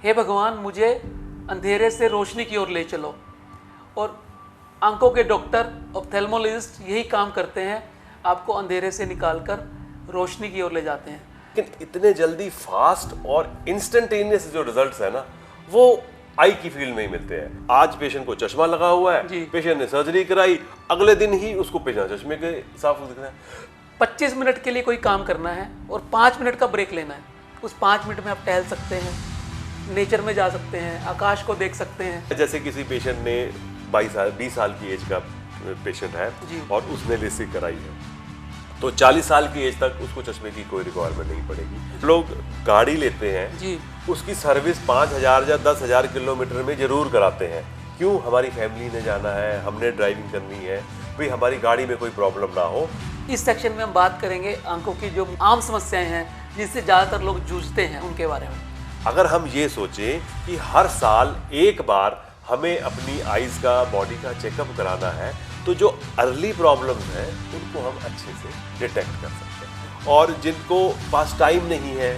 हे भगवान मुझे अंधेरे से रोशनी की ओर ले चलो। और आंखों के डॉक्टर ऑप्थेल्मोलॉजिस्ट यही काम करते हैं, आपको अंधेरे से निकालकर रोशनी की ओर ले जाते हैं। लेकिन इतने जल्दी फास्ट और इंस्टेंटेनियस जो रिजल्ट्स है ना, वो आई की फील्ड में ही मिलते हैं। आज पेशेंट को चश्मा लगा हुआ है, पेशेंट ने सर्जरी कराई, अगले दिन ही उसको बिना चश्मे के साफ दिख रहा है। 25 मिनट के लिए कोई काम करना है और 5 मिनट का ब्रेक लेना है। उस 5 मिनट में आप टहल सकते हैं, नेचर में जा सकते हैं, आकाश को देख सकते हैं। जैसे किसी पेशेंट ने 20 साल की एज का पेशेंट है और उसने लेसिक कराई है, तो 40 साल की एज तक उसको चश्मे की कोई रिक्वायरमेंट नहीं पड़ेगी। लोग गाड़ी लेते हैं जी, उसकी सर्विस 5,000 या 10,000 किलोमीटर में जरूर कराते हैं। क्यों? हमारी फैमिली ने जाना है, हमने ड्राइविंग करनी है, भाई हमारी गाड़ी में कोई प्रॉब्लम ना हो। इस सेक्शन में हम बात करेंगे आंखों की जो आम समस्याएं हैं जिससे ज़्यादातर लोग जूझते हैं उनके बारे में। अगर हम ये सोचें कि हर साल एक बार हमें अपनी आईज का, बॉडी का चेकअप कराना है, तो जो अर्ली प्रॉब्लम्स हैं उनको हम अच्छे से डिटेक्ट कर सकते हैं। और जिनको पास टाइम नहीं है,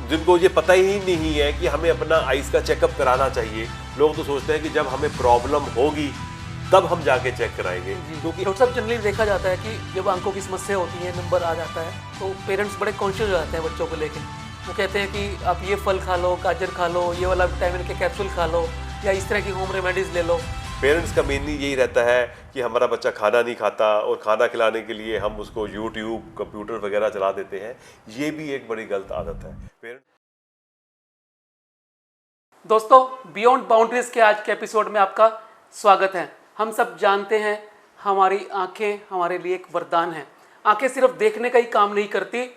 जिनको ये पता ही नहीं है कि हमें अपना आईज का चेकअप कराना चाहिए, लोग तो सोचते हैं कि जब हमें प्रॉब्लम होगी तब हम जाके चेक कराएंगे। क्योंकि डॉक्टर साहब जनरली देखा जाता है कि जब आंखों की समस्या होती है, नंबर आ जाता है, तो पेरेंट्स बड़े कॉन्शियस हो जाते हैं बच्चों को लेकर। वो कहते हैं कि आप ये फल खा लो, गाजर खा लो, ये वाला विटामिन के कैप्सूल खा लो, या इस तरह की होम रेमेडीज ले लो। पेरेंट्स का मेनली यही रहता है कि हमारा बच्चा खाना नहीं खाता और खाना खिलाने के लिए हम उसको यूट्यूब, कंप्यूटर वगैरह चला देते हैं। ये भी एक बड़ी गलत आदत है। दोस्तों, बियॉन्ड बाउंड्रीज के आज के एपिसोड में आपका स्वागत है। हम सब जानते हैं हमारी आंखें हमारे लिए एक वरदान है। आंखें सिर्फ देखने का ही काम नहीं करती,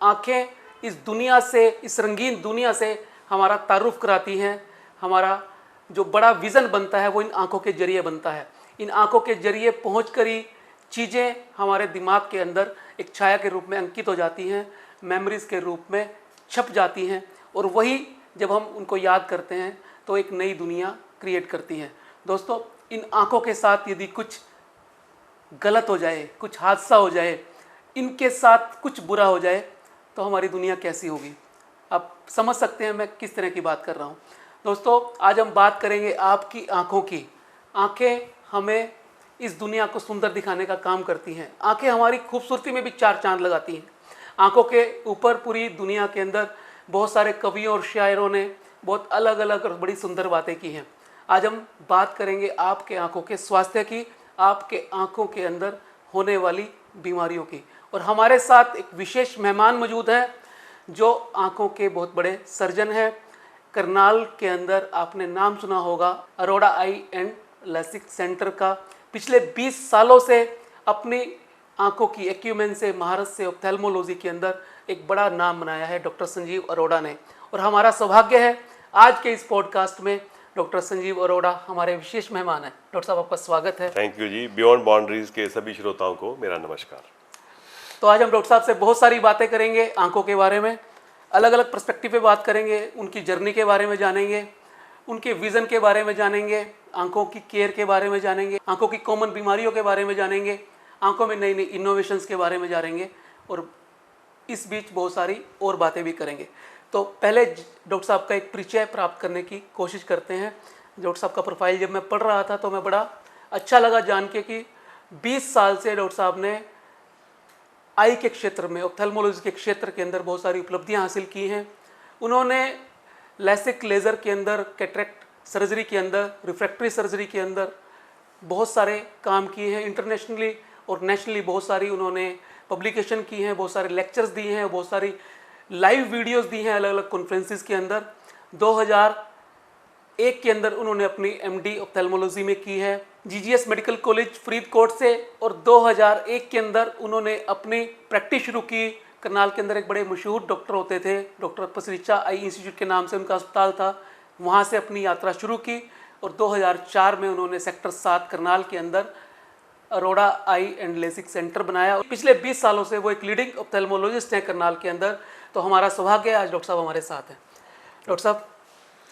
आंखें इस दुनिया से, इस रंगीन दुनिया से हमारा तारुफ कराती हैं। हमारा जो बड़ा विज़न बनता है वो इन आंखों के जरिए बनता है। इन आंखों के जरिए पहुंचकर ही चीज़ें हमारे दिमाग के अंदर एक छाया के रूप में अंकित हो जाती हैं, मेमोरीज़ के रूप में छप जाती हैं, और वही जब हम उनको याद करते हैं तो एक नई दुनिया क्रिएट करती हैं। दोस्तों, इन आंखों के साथ यदि कुछ गलत हो जाए, कुछ हादसा हो जाए, इनके साथ कुछ बुरा हो जाए, तो हमारी दुनिया कैसी होगी? आप समझ सकते हैं मैं किस तरह की बात कर रहा हूँ। दोस्तों, आज हम बात करेंगे आपकी आंखों की। आंखें हमें इस दुनिया को सुंदर दिखाने का काम करती हैं। आंखें हमारी खूबसूरती में भी चार चांद लगाती हैं। आंखों के ऊपर पूरी दुनिया के अंदर बहुत सारे कवियों और शायरों ने बहुत अलग अलग और बड़ी सुंदर बातें की हैं। आज हम बात करेंगे आपके आंखों के स्वास्थ्य की, आपके आंखों के अंदर होने वाली बीमारियों की। और हमारे साथ एक विशेष मेहमान मौजूद हैं जो आंखों के बहुत बड़े सर्जन हैं। करनाल के अंदर आपने नाम सुना होगा अरोड़ा आई एंड लेसिक सेंटर का। पिछले 20 सालों से अपनी आंखों की एक्यूमेन से, महारत से, ऑप्थेल्मोलॉजी के अंदर एक बड़ा नाम बनाया है डॉक्टर संजीव अरोड़ा ने। और हमारा सौभाग्य है आज के इस पॉडकास्ट में डॉक्टर संजीव अरोड़ा हमारे विशेष मेहमान हैं। डॉक्टर साहब, आपका स्वागत है। थैंक यू जी। बियॉन्ड बाउंड्रीज के सभी श्रोताओं को मेरा नमस्कार। तो आज हम डॉक्टर साहब से बहुत सारी बातें करेंगे आंखों के बारे में, अलग अलग पर्सपेक्टिव पे बात करेंगे, उनकी जर्नी के बारे में जानेंगे, उनके विज़न के बारे में जानेंगे, आंखों की केयर के बारे में जानेंगे, आंखों की कॉमन बीमारियों के बारे में जानेंगे, आंखों में नई नई इनोवेशंस के बारे में जानेंगे, और इस बीच बहुत सारी और बातें भी करेंगे। तो पहले डॉक्टर साहब का एक परिचय प्राप्त करने की कोशिश करते हैं। डॉक्टर साहब का प्रोफाइल जब मैं पढ़ रहा था तो मैं बड़ा अच्छा लगा जान के कि 20 साल से डॉक्टर साहब ने आई के क्षेत्र में, ऑप्थेल्मोलॉजी के क्षेत्र के अंदर बहुत सारी उपलब्धियां हासिल की हैं। उन्होंने लेसिक लेज़र के अंदर, कैटरेक्ट सर्जरी के अंदर, रिफ्रैक्टरी सर्जरी के अंदर बहुत सारे काम किए हैं। इंटरनेशनली और नेशनली बहुत सारी उन्होंने पब्लिकेशन की हैं, बहुत सारे लेक्चर्स दिए हैं, बहुत सारी लाइव वीडियोस दी हैं अलग अलग कॉन्फ्रेंसिस के अंदर। 2001 के अंदर उन्होंने अपनी एमडी ऑप्थेल्मोलॉजी में की है जीजीएस मेडिकल कॉलेज फरीदकोट से, और 2001 के अंदर उन्होंने अपनी प्रैक्टिस शुरू की। करनाल के अंदर एक बड़े मशहूर डॉक्टर होते थे, डॉक्टर पसरीचा आई इंस्टीट्यूट के नाम से उनका अस्पताल था, वहाँ से अपनी यात्रा शुरू की। और 2004 में उन्होंने सेक्टर 7 करनाल के अंदर अरोड़ा आई एंड लेसिक सेंटर बनाया। पिछले 20 सालों से वो एक लीडिंग ऑप्थेल्मोलॉजिस्ट हैं करनाल के अंदर। तो हमारा सौभाग्य है आज डॉक्टर साहब हमारे साथ हैं। डॉक्टर साहब,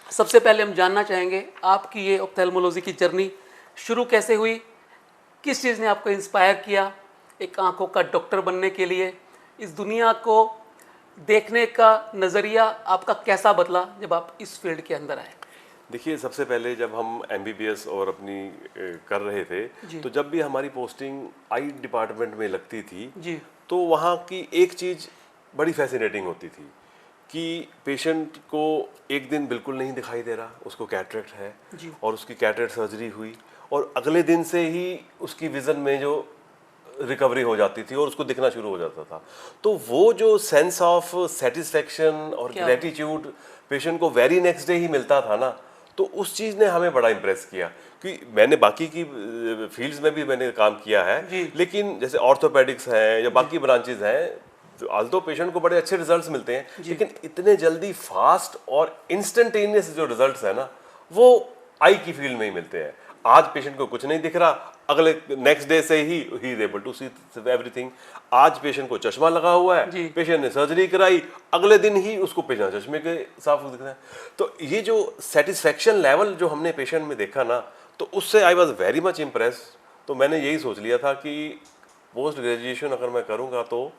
सबसे पहले हम जानना चाहेंगे आपकी ये ऑप्थेल्मोलॉजी की जर्नी शुरू कैसे हुई, किस चीज़ ने आपको इंस्पायर किया एक आंखों का डॉक्टर बनने के लिए, इस दुनिया को देखने का नज़रिया आपका कैसा बदला जब आप इस फील्ड के अंदर आए? देखिए, सबसे पहले जब हम एमबीबीएस और अपनी कर रहे थे, जी। तो जब भी हमारी पोस्टिंग आई डिपार्टमेंट में लगती थी, जी। तो वहाँ की एक चीज़ बड़ी फैसिनेटिंग होती थी कि पेशेंट को एक दिन बिल्कुल नहीं दिखाई दे रहा, उसको कैटरेक्ट है, जी। और उसकी कैटरेक्ट सर्जरी हुई, और अगले दिन से ही उसकी विज़न में जो रिकवरी हो जाती थी और उसको दिखना शुरू हो जाता था। तो वो जो सेंस ऑफ सेटिस्फेक्शन और क्या? ग्रेटिट्यूड पेशेंट को वेरी नेक्स्ट डे ही मिलता था ना, तो उस चीज़ ने हमें बड़ा इम्प्रेस किया। कि मैंने बाकी की फील्ड्स में भी मैंने काम किया है, जी। लेकिन जैसे ऑर्थोपेडिक्स है या बाकी ब्रांचेज हैं, आल्दो पेशेंट को बड़े अच्छे रिजल्ट्स मिलते हैं, लेकिन इतने जल्दी फास्ट और इंस्टेंटेनियस जो रिजल्ट्स हैं ना, वो आई की फील्ड में ही मिलते हैं। आज पेशेंट को कुछ नहीं दिख रहा, अगले नेक्स्ट डे से ही is able to see everything. आज पेशेंट को चश्मा लगा हुआ है, पेशेंट ने सर्जरी कराई, अगले दिन ही उसको बिना चश्मे के साफ दिख रहा है। तो ये जो सेटिस्फेक्शन लेवल जो हमने पेशेंट में देखा ना, तो उससे I was very much impress. तो मैंने यही सोच लिया था कि पोस्ट ग्रेजुएशन अगर मैं करूँगा तो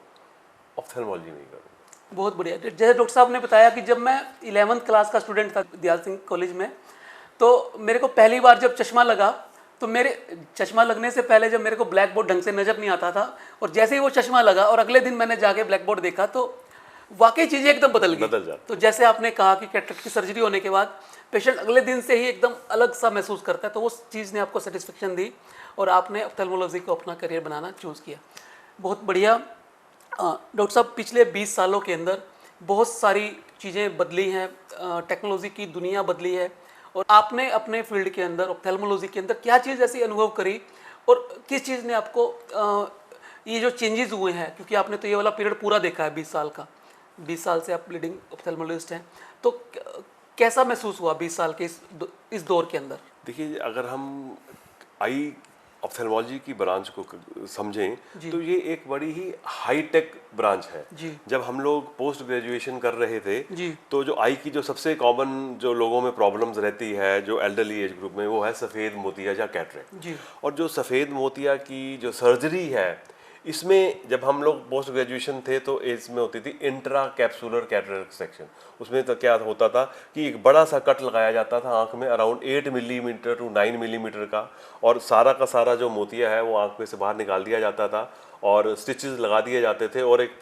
ऑप्थेल्मोलॉजी में ही करूँगा। बहुत बढ़िया। जैसे डॉक्टर साहब ने बताया कि जब मैं 11th क्लास का स्टूडेंट था दयाल सिंह कॉलेज में, तो मेरे को पहली बार जब चश्मा लगा, तो मेरे चश्मा लगने से पहले जब मेरे को ब्लैक बोर्ड ढंग से नज़र नहीं आता था, और जैसे ही वो चश्मा लगा और अगले दिन मैंने जाके ब्लैक बोर्ड देखा, तो वाकई चीज़ें एकदम बदल गई। तो जैसे आपने कहा कि कैटरेक्ट की सर्जरी होने के बाद पेशेंट अगले दिन से ही एकदम अलग सा महसूस करता है, तो उस चीज़ ने आपको सेटिस्फेक्शन दी और आपने ऑप्थेल्मोलॉजी को अपना करियर बनाना चूज़ किया। बहुत बढ़िया। डॉक्टर साहब, पिछले 20 सालों के अंदर बहुत सारी चीज़ें बदली हैं, टेक्नोलॉजी की दुनिया बदली है, और आपने अपने फील्ड के अंदर ऑप्थेल्मोलॉजी के अंदर क्या चीज़ ऐसी अनुभव करी और किस चीज़ ने आपको ये जो चेंजेस हुए हैं, क्योंकि आपने तो ये वाला पीरियड पूरा देखा है 20 साल का, 20 साल से आप लीडिंग ऑप्थेल्मोलॉजिस्ट हैं, तो कैसा महसूस हुआ 20 साल के इस दौर के अंदर? देखिए, अगर हम आई ऑप्थेल्मोलॉजी की ब्रांच को समझें, तो ये एक बड़ी ही हाईटेक ब्रांच है। जब हम लोग पोस्ट ग्रेजुएशन कर रहे थे, तो जो आई की जो सबसे कॉमन जो लोगों में प्रॉब्लम्स रहती है जो एल्डरली एज ग्रुप में, वो है सफ़ेद मोतिया या कैटरेक्ट। और जो सफ़ेद मोतिया की जो सर्जरी है, इसमें जब हम लोग पोस्ट ग्रेजुएशन थे तो इसमें होती थी इंट्रा कैप्सुलर कैटरेक्ट सेक्शन। उसमें तो क्या होता था कि एक बड़ा सा कट लगाया जाता था आंख में, अराउंड 8 मिलीमीटर टू 9 मिलीमीटर का, और सारा का सारा जो मोतिया है वो आंख में से बाहर निकाल दिया जाता था और स्टिचेस लगा दिए जाते थे, और एक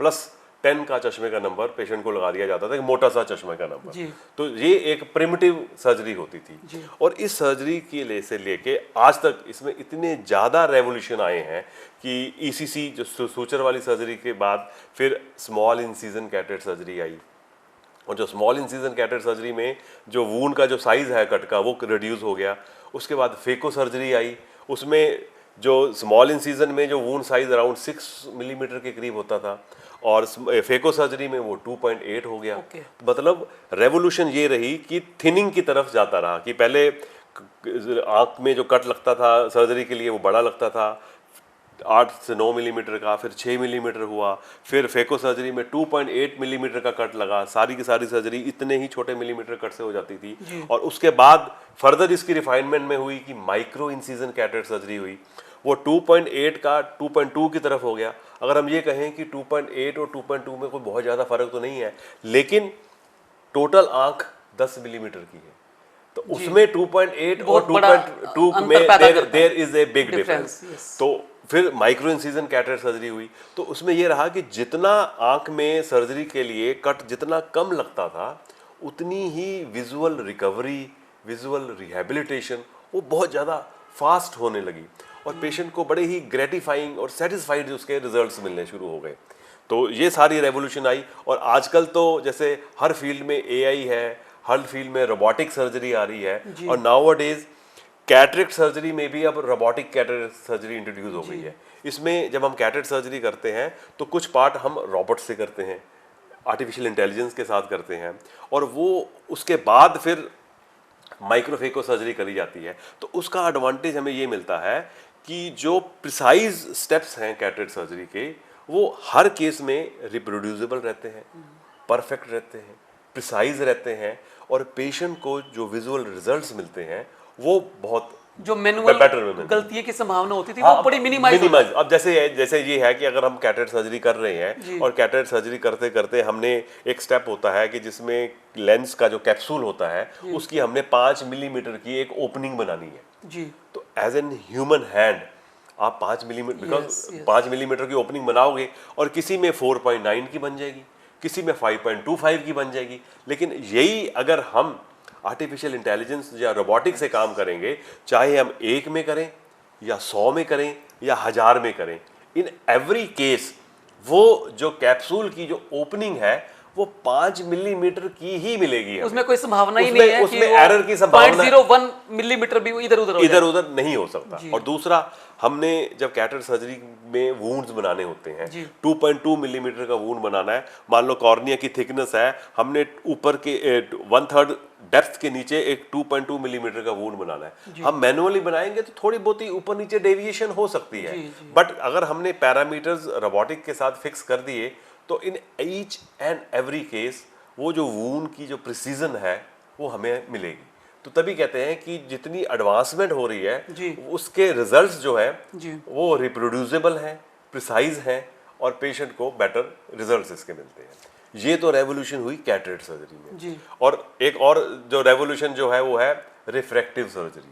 +10 का चश्मे का नंबर पेशेंट को लगा दिया जाता था, एक मोटा सा चश्मे का नंबर। तो ये एक प्रिमिटिव सर्जरी होती थी। और इस सर्जरी की से लेके आज तक इसमें इतने ज़्यादा रेवोल्यूशन आए हैं कि ईसीसी जो सूचर वाली सर्जरी के बाद फिर स्मॉल इंसिजन कैटरेक्ट सर्जरी आई, और जो स्मॉल इंसिजन कैटरेक्ट सर्जरी में जो वूंड का जो साइज़ है कट का वो रिड्यूस हो गया। उसके बाद फेको सर्जरी आई, उसमें जो स्मॉल इंसिजन में जो वूंड साइज अराउंड 6 मिलीमीटर के करीब होता था, और फेको सर्जरी में वो 2.8 हो गया। मतलब रेवोल्यूशन ये रही कि थिनिंग की तरफ जाता रहा, कि पहले आँख में जो कट लगता था सर्जरी के लिए वो बड़ा लगता था 8 से 9 मिलीमीटर का, फिर 6 मिलीमीटर हुआ, फिर फेको सर्जरी में 2.8 मिलीमीटर का कट लगा। सारी की सारी सर्जरी इतने ही छोटे मिलीमीटर कट से हो जाती थी। और उसके बाद फर्दर इसकी रिफाइनमेंट में हुई कि माइक्रो इंसिजन कैटरेक्ट सर्जरी हुई, वो 2.8 का 2.2 की तरफ हो गया। अगर हम ये कहें कि 2.8 और 2.2 में कोई बहुत ज़्यादा फर्क तो नहीं है, लेकिन टोटल आंख 10 मिलीमीटर की है, तो उसमें 2.8 और 2.2 में there is a big difference. तो फिर माइक्रो इंसिजन कैटरेक्ट सर्जरी हुई, तो उसमें यह रहा कि जितना आंख में सर्जरी के लिए कट जितना कम लगता था, उतनी ही विजुअल रिकवरी, विजुअल रिहेबिलिटेशन वो बहुत ज़्यादा फास्ट होने लगी, और पेशेंट को बड़े ही ग्रेटिफाइंग और सेटिस्फाइड उसके रिजल्ट्स मिलने शुरू हो गए। तो ये सारी रेवोल्यूशन आई, और आजकल तो जैसे हर फील्ड में एआई है, हर फील्ड में रोबोटिक सर्जरी आ रही है, और नाउअडेज कैटरेक्ट सर्जरी में भी अब रोबोटिक कैटरेक्ट सर्जरी इंट्रोड्यूस हो गई है। इसमें जब हम कैटरेक्ट सर्जरी करते हैं तो कुछ पार्ट हम रोबोट से करते हैं, आर्टिफिशियल इंटेलिजेंस के साथ करते हैं, और वो उसके बाद फिर माइक्रोफेको सर्जरी करी जाती है। तो उसका एडवांटेज हमें ये मिलता है कि जो प्रिसाइज स्टेप्स हैं कैटरेक्ट सर्जरी के, वो हर केस में रिप्रोड्यूसिबल रहते हैं, परफेक्ट रहते हैं, प्रिसाइज रहते हैं, और पेशेंट को जो विजुअल रिजल्ट्स मिलते हैं वो बहुत जो मैनुअल बेटर गलती की संभावना होती थी वो बड़ी मिनिमाइज। अब जैसे ये है कि अगर हम कैटरेक्ट सर्जरी कर रहे हैं और कैटरेक्ट सर्जरी करते करते हमने एक स्टेप होता है कि जिसमें लेंस का जो कैप्सूल होता है उसकी हमने 5 मिलीमीटर की एक ओपनिंग बनानी है जी। तो एज एन ह्यूमन हैंड आप 5 मिलीमीटर बिकॉज 5 मिलीमीटर की ओपनिंग बनाओगे और किसी में 4.9 की बन जाएगी, किसी में 5.25 की बन जाएगी। लेकिन यही अगर हम आर्टिफिशियल इंटेलिजेंस या रोबोटिक से काम करेंगे, चाहे हम 1 में करें या 100 में करें या 1000 में करें, इन एवरी केस वो जो कैप्सूल की जो ओपनिंग है वो 5 मिलीमीटर की ही मिलेगी हमें। उसमें कोई संभावना ही नहीं है उसमें एरर की संभावना 0.01 मिलीमीटर भी इधर उधर नहीं हो सकता। और दूसरा, हमने जब कैटरेक्ट सर्जरी में वुंड्स बनाने होते हैं, 2.2 मिलीमीटर का वुंड बनाना है, मान लो कॉर्निया की थिकनेस है, हमने ऊपर के 1/3 डेप्थ के नीचे एक 2.2 मिलीमीटर का वुंड बनाना है। हम मैनुअली बनाएंगे तो थोड़ी बहुत ही ऊपर नीचे डेविएशन हो सकती है, बट अगर हमने पैरामीटर्स रोबोटिक के साथ फिक्स कर दिए तो in each and every case वो जो वूंड की जो प्रिसीजन है वो हमें मिलेगी। तो तभी कहते हैं कि जितनी एडवांसमेंट हो रही है उसके रिजल्ट्स जो है वो रिप्रोड्यूसेबल हैं, प्रिसाइज हैं और पेशेंट को बेटर रिजल्ट्स इसके मिलते हैं। ये तो रेवोल्यूशन हुई कैटरेक्ट सर्जरी में। और एक और जो रेवोल्यूशन जो है वो है रिफ्रैक्टिव सर्जरी।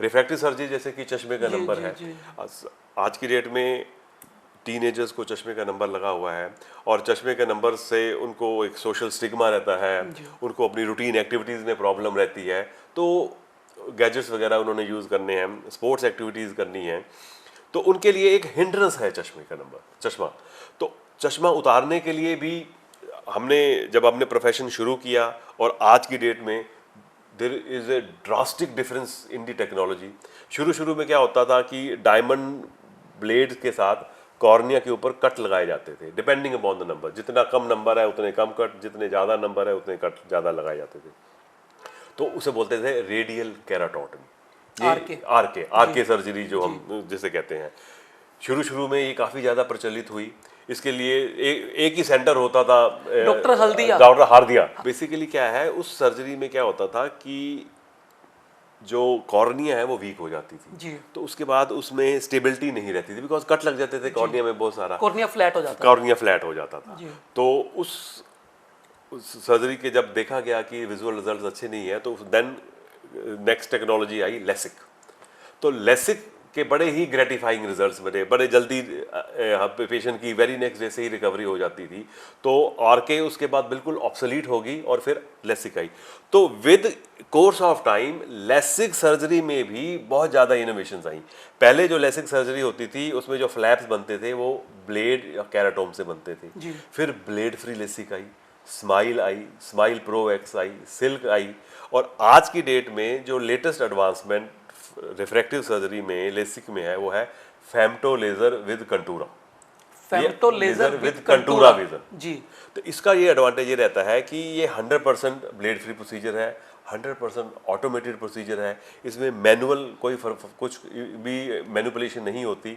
रिफ्रैक्टिव सर्जरी जैसे कि चश्मे का नंबर है, आज की डेट में टीनेजर्स को चश्मे का नंबर लगा हुआ है और चश्मे के नंबर से उनको एक सोशल स्टिग्मा रहता है, उनको अपनी रूटीन एक्टिविटीज़ में प्रॉब्लम रहती है, तो गैजेट्स वगैरह उन्होंने यूज़ करने हैं, स्पोर्ट्स एक्टिविटीज़ करनी है, तो उनके लिए एक हिंड्रेंस है चश्मा। तो चश्मा उतारने के लिए भी जब हमने प्रोफेशन शुरू किया और आज की डेट में there is a drastic difference in the technology. शुरू में क्या होता था कि डायमंड ब्लेड के साथ कॉर्निया के ऊपर कट लगाए जाते थे, डिपेंडिंग अपॉन द नंबर। जितना कम नंबर है उतने कम कट, जितने ज़्यादा नंबर है उतने कट ज़्यादा लगाए जाते थे। तो उसे बोलते थे रेडियल केराटोटमी, आरके सर्जरी जो हम जिसे कहते हैं। शुरू में ये काफ़ी ज़्यादा प्रचलित हुई। इसके लिए एक ही सेंटर होता था, डॉक्टर हार्दिया। बेसिकली क्या है, उस सर्जरी में क्या होता था कि जो कॉर्निया है वो वीक हो जाती थी, तो उसके बाद उसमें स्टेबिलिटी नहीं रहती थी, बिकॉज कट लग जाते थे कॉर्निया में बहुत सारा, कॉर्निया फ्लैट हो जाता था। तो उस सर्जरी के जब देखा गया कि विजुअल रिजल्ट्स अच्छे नहीं है, तो देन नेक्स्ट टेक्नोलॉजी आई लेसिक। तो लेसिक के बड़े ही ग्रेटिफाइंग रिजल्ट्स बने, बड़े जल्दी पेशेंट की वेरी नेक्स्ट डे से ही रिकवरी हो जाती थी। तो आरके उसके बाद बिल्कुल ऑब्सोलीट होगी और फिर लेसिक आई। तो with course of time LASIK surgery में भी बहुत ज़्यादा इनोवेशंस आई। पहले जो लेसिक सर्जरी होती थी उसमें जो फ्लैप्स बनते थे वो ब्लेड या कैराटोम से बनते थे। फिर ब्लेड फ्री लेसिक आई, स्माइल आई, स्माइल प्रो एक्स आई, सिल्क आई, और आज की डेट में जो लेटेस्ट एडवांसमेंट रिफ्रैक्टिव सर्जरी में लेसिक में है वो है femto laser with Contoura. Femto laser with Contoura vision जी। तो इसका ये एडवांटेज ये रहता है कि ये 100% ब्लेड फ्री प्रोसीजर है, 100% ऑटोमेटेड प्रोसीजर है। इसमें मैनुअल कुछ भी मैनिपुलेशन नहीं होती,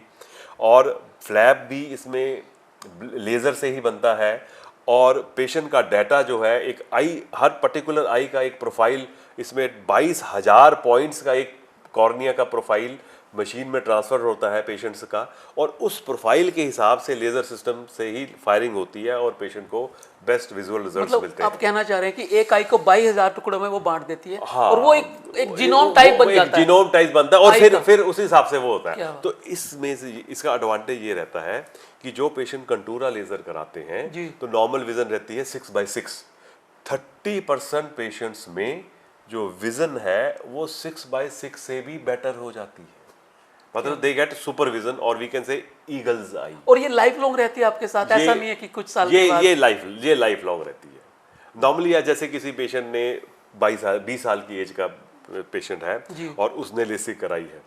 और फ्लैप भी इसमें लेज़र से ही बनता है। और पेशेंट का डाटा जो है, एक आई, हर पर्टिकुलर आई का एक प्रोफाइल, इसमें 22,000 पॉइंट्स का एक कॉर्निया का प्रोफाइल मशीन में ट्रांसफ़र होता है पेशेंट्स का, और उस प्रोफाइल के हिसाब से लेज़र सिस्टम से ही फायरिंग होती है और पेशेंट को बेस्ट विजुअल रिजल्ट्स मिलते हैं। आप कहना चाह रहे हैं कि एक आई को 22,000 टुकड़ों में वो बांट देती है, और वो एक जीनोम टाइप बन जाता है, जीनोम टाइप बनता है, और फिर उसी हिसाब से वो होता है। तो इसमें से इसका एडवांटेज ये रहता है कि जो पेशेंट कंटूरा लेजर कराते हैं तो नॉर्मल विजन रहती है 6/6। 30% पेशेंट्स में जो विजन है वो 6/6 से भी बेटर हो जाती है, मतलब दे गेट सुपर विजन, और वी कैन से ईगल्स आई। और ये लाइफ लॉन्ग रहती है आपके साथ, ऐसा नहीं है कि कुछ साल के बाद? ये लाइफ लॉन्ग रहती है। नॉर्मली जैसे किसी पेशेंट ने 20 साल की एज का पेशेंट है और उसने लेसिक कराई है,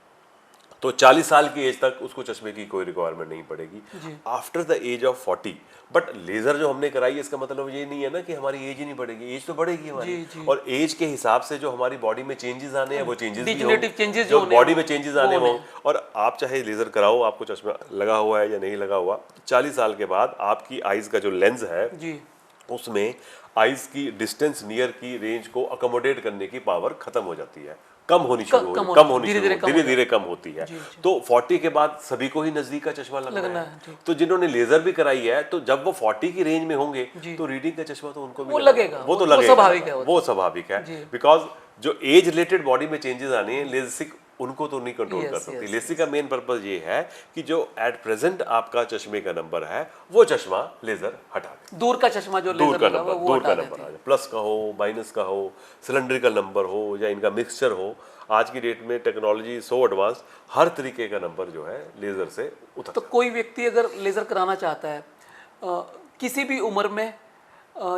तो 40 साल की एज तक उसको चश्मे की कोई रिक्वायरमेंट नहीं पड़ेगी, after the age of 40। But laser जो हमने कराई है, इसका मतलब ये नहीं है ना कि हमारी एज ही नहीं बढ़ेगी, एज तो बढ़ेगी हमारी, और एज के हिसाब से जो हमारी बॉडी में चेंजेस आने हैं वो चेंजेस जो बॉडी में चेंजेस आने हों। और आप चाहे लेजर कराओ, आपको चश्मा लगा हुआ है या नहीं लगा हुआ, 40 साल के बाद आपकी आईज का जो लेंस है उसमें आइज की डिस्टेंस नियर की रेंज को अकोमोडेट करने की पावर खत्म हो जाती है, कम होनी शुरू धीरे धीरे कम होती है। तो 40 के बाद सभी को ही नजदीक का चश्मा लगना है। तो जिन्होंने लेजर भी कराई है, तो जब वो 40 की रेंज में होंगे तो रीडिंग का चश्मा तो उनको भी लगेगा, वो तो लगेगा, वो स्वाभाविक है। बिकॉज जो एज रिलेटेड बॉडी में चेंजेस आने हैं, लेसिक उनको तो नहीं कंट्रोल कर सकती। लेसिक का मेन पर्पस ये है कि जो एट प्रेजेंट आपका चश्मे का नंबर है वो चश्मा लेजर हटा दे, दूर का चश्मा जो दूर का नंबर आ जाए, प्लस का हो, माइनस का हो, सिलेंड्रिकल नंबर हो या इनका मिक्सचर हो। आज की डेट में टेक्नोलॉजी सो एडवांस, हर तरीके का नंबर जो है लेजर से उतर। तो कोई व्यक्ति अगर लेजर कराना चाहता है किसी भी उम्र में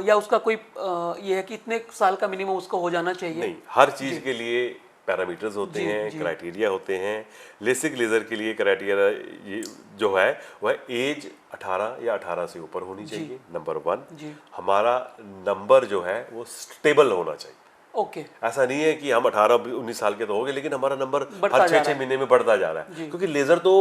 या उसका कोई ये है कि इतने साल का मिनिमम उसको हो जाना चाहिए? नहीं, हर चीज के लिए पैरामीटर्स होते हैं, क्राइटेरिया होते हैं। लेसिक लेजर के लिए क्राइटेरिया जो है वह एज 18 या 18 से ऊपर होनी चाहिए, नंबर 1। हमारा नंबर जो है वो स्टेबल होना चाहिए। ओके, ऐसा नहीं है कि हम 18-19 साल के तो हो गए लेकिन हमारा नंबर हर 6-6 महीने में बढ़ता जा रहा है, क्योंकि लेजर तो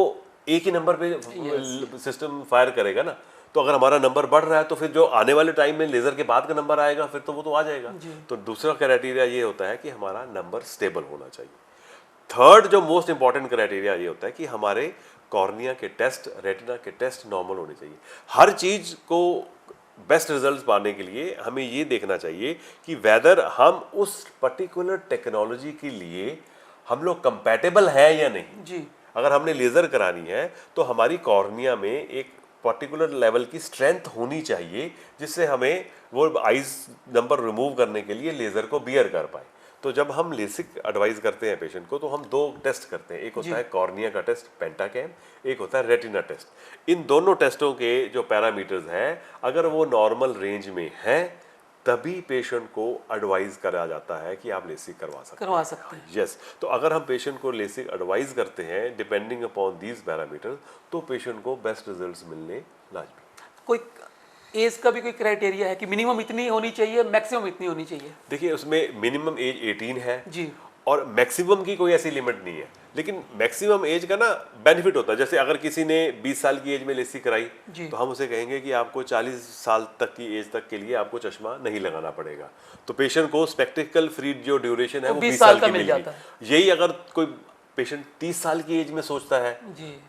एक ही नंबर पे सिस्टम फायर करेगा ना। तो अगर हमारा नंबर बढ़ रहा है तो फिर जो आने वाले टाइम में लेजर के बाद का नंबर आएगा फिर तो वो तो आ जाएगा। तो दूसरा क्राइटेरिया ये होता है कि हमारा नंबर स्टेबल होना चाहिए। थर्ड जो मोस्ट इंपॉर्टेंट क्राइटेरिया ये होता है कि हमारे कॉर्निया के टेस्ट, रेटिना के टेस्ट नॉर्मल होने चाहिए। हर चीज को बेस्ट रिजल्ट्स पाने के लिए हमें ये देखना चाहिए कि वेदर हम उस पर्टिकुलर टेक्नोलॉजी के लिए हम लोग कंपैटिबल है या नहीं। अगर हमने लेजर करानी है तो हमारी कॉर्निया में एक पर्टिकुलर लेवल की स्ट्रेंथ होनी चाहिए जिससे हमें वो आइज नंबर रिमूव करने के लिए लेजर को बियर कर पाए। तो जब हम लेसिक एडवाइस करते हैं पेशेंट को तो हम 2 टेस्ट करते हैं, एक होता है कॉर्निया का टेस्ट पेंटाकैम, एक होता है रेटिना टेस्ट। इन दोनों टेस्टों के जो पैरामीटर्स हैं अगर वो नॉर्मल रेंज में हैं तभी पेशेंट को एडवाइस करा जाता है कि आप लेसिक करवा सकते हैं। यस, तो अगर हम पेशेंट को लेसिक एडवाइस करते हैं डिपेंडिंग अपॉन दीज पैरामीटर तो पेशेंट को बेस्ट रिजल्ट्स मिलने लाजमी। कोई एज का भी कोई क्राइटेरिया है कि मिनिमम इतनी होनी चाहिए, मैक्सिमम इतनी होनी चाहिए? देखिए, उसमें मिनिमम एज 18 है जी, और मैक्सिमम की कोई ऐसी लिमिट नहीं है, लेकिन मैक्सिमम एज का ना बेनिफिट होता है। जैसे अगर किसी ने 20 साल की एज में लेसिक कराई तो हम उसे कहेंगे कि आपको 40 साल तक की एज तक के लिए आपको चश्मा नहीं लगाना पड़ेगा। तो पेशेंट को स्पेक्टिकल फ्री जो ड्यूरेशन है वो 20 साल की मिल जाता है। यही अगर कोई पेशेंट 30 साल की एज में सोचता है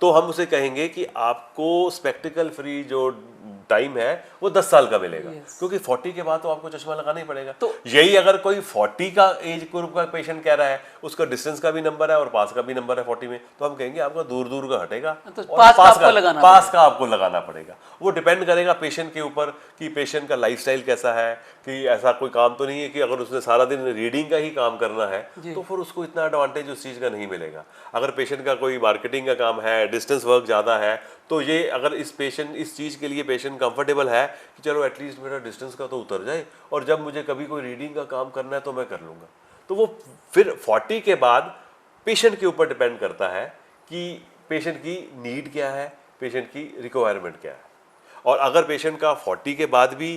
तो हम उसे कहेंगे कि आपको स्पेक्टिकल फ्री जो टाइम है वो 10 साल का मिलेगा, क्योंकि 40 के बाद तो आपको चश्मा लगाना ही पड़ेगा। तो यही अगर कोई 40 का एज ग्रुप का पेशेंट कह रहा है, उसका डिस्टेंस का भी नंबर है और पास का भी नंबर है 40 में, तो हम कहेंगे आपका दूर दूर का हटेगा तो और पास का आपको लगाना पड़ेगा। वो डिपेंड करेगा पेशेंट के ऊपर कि पेशेंट का लाइफस्टाइल कैसा है, कि ऐसा कोई काम तो नहीं है कि अगर उसने सारा दिन रीडिंग का ही काम करना है तो फिर उसको इतना एडवांटेज उस चीज का नहीं मिलेगा। अगर पेशेंट का कोई मार्केटिंग का काम है, डिस्टेंस वर्क ज्यादा है, तो ये अगर इस चीज के लिए पेशेंट कंफर्टेबल है कि चलो एटलीस्ट मेरा डिस्टेंस का तो उतर जाए और जब मुझे कभी कोई रीडिंग का काम करना है तो मैं कर लूंगा, तो वो फिर 40 के बाद पेशेंट के ऊपर डिपेंड करता है कि पेशेंट की नीड क्या है, पेशेंट की रिक्वायरमेंट क्या है। और अगर पेशेंट का 40 के बाद भी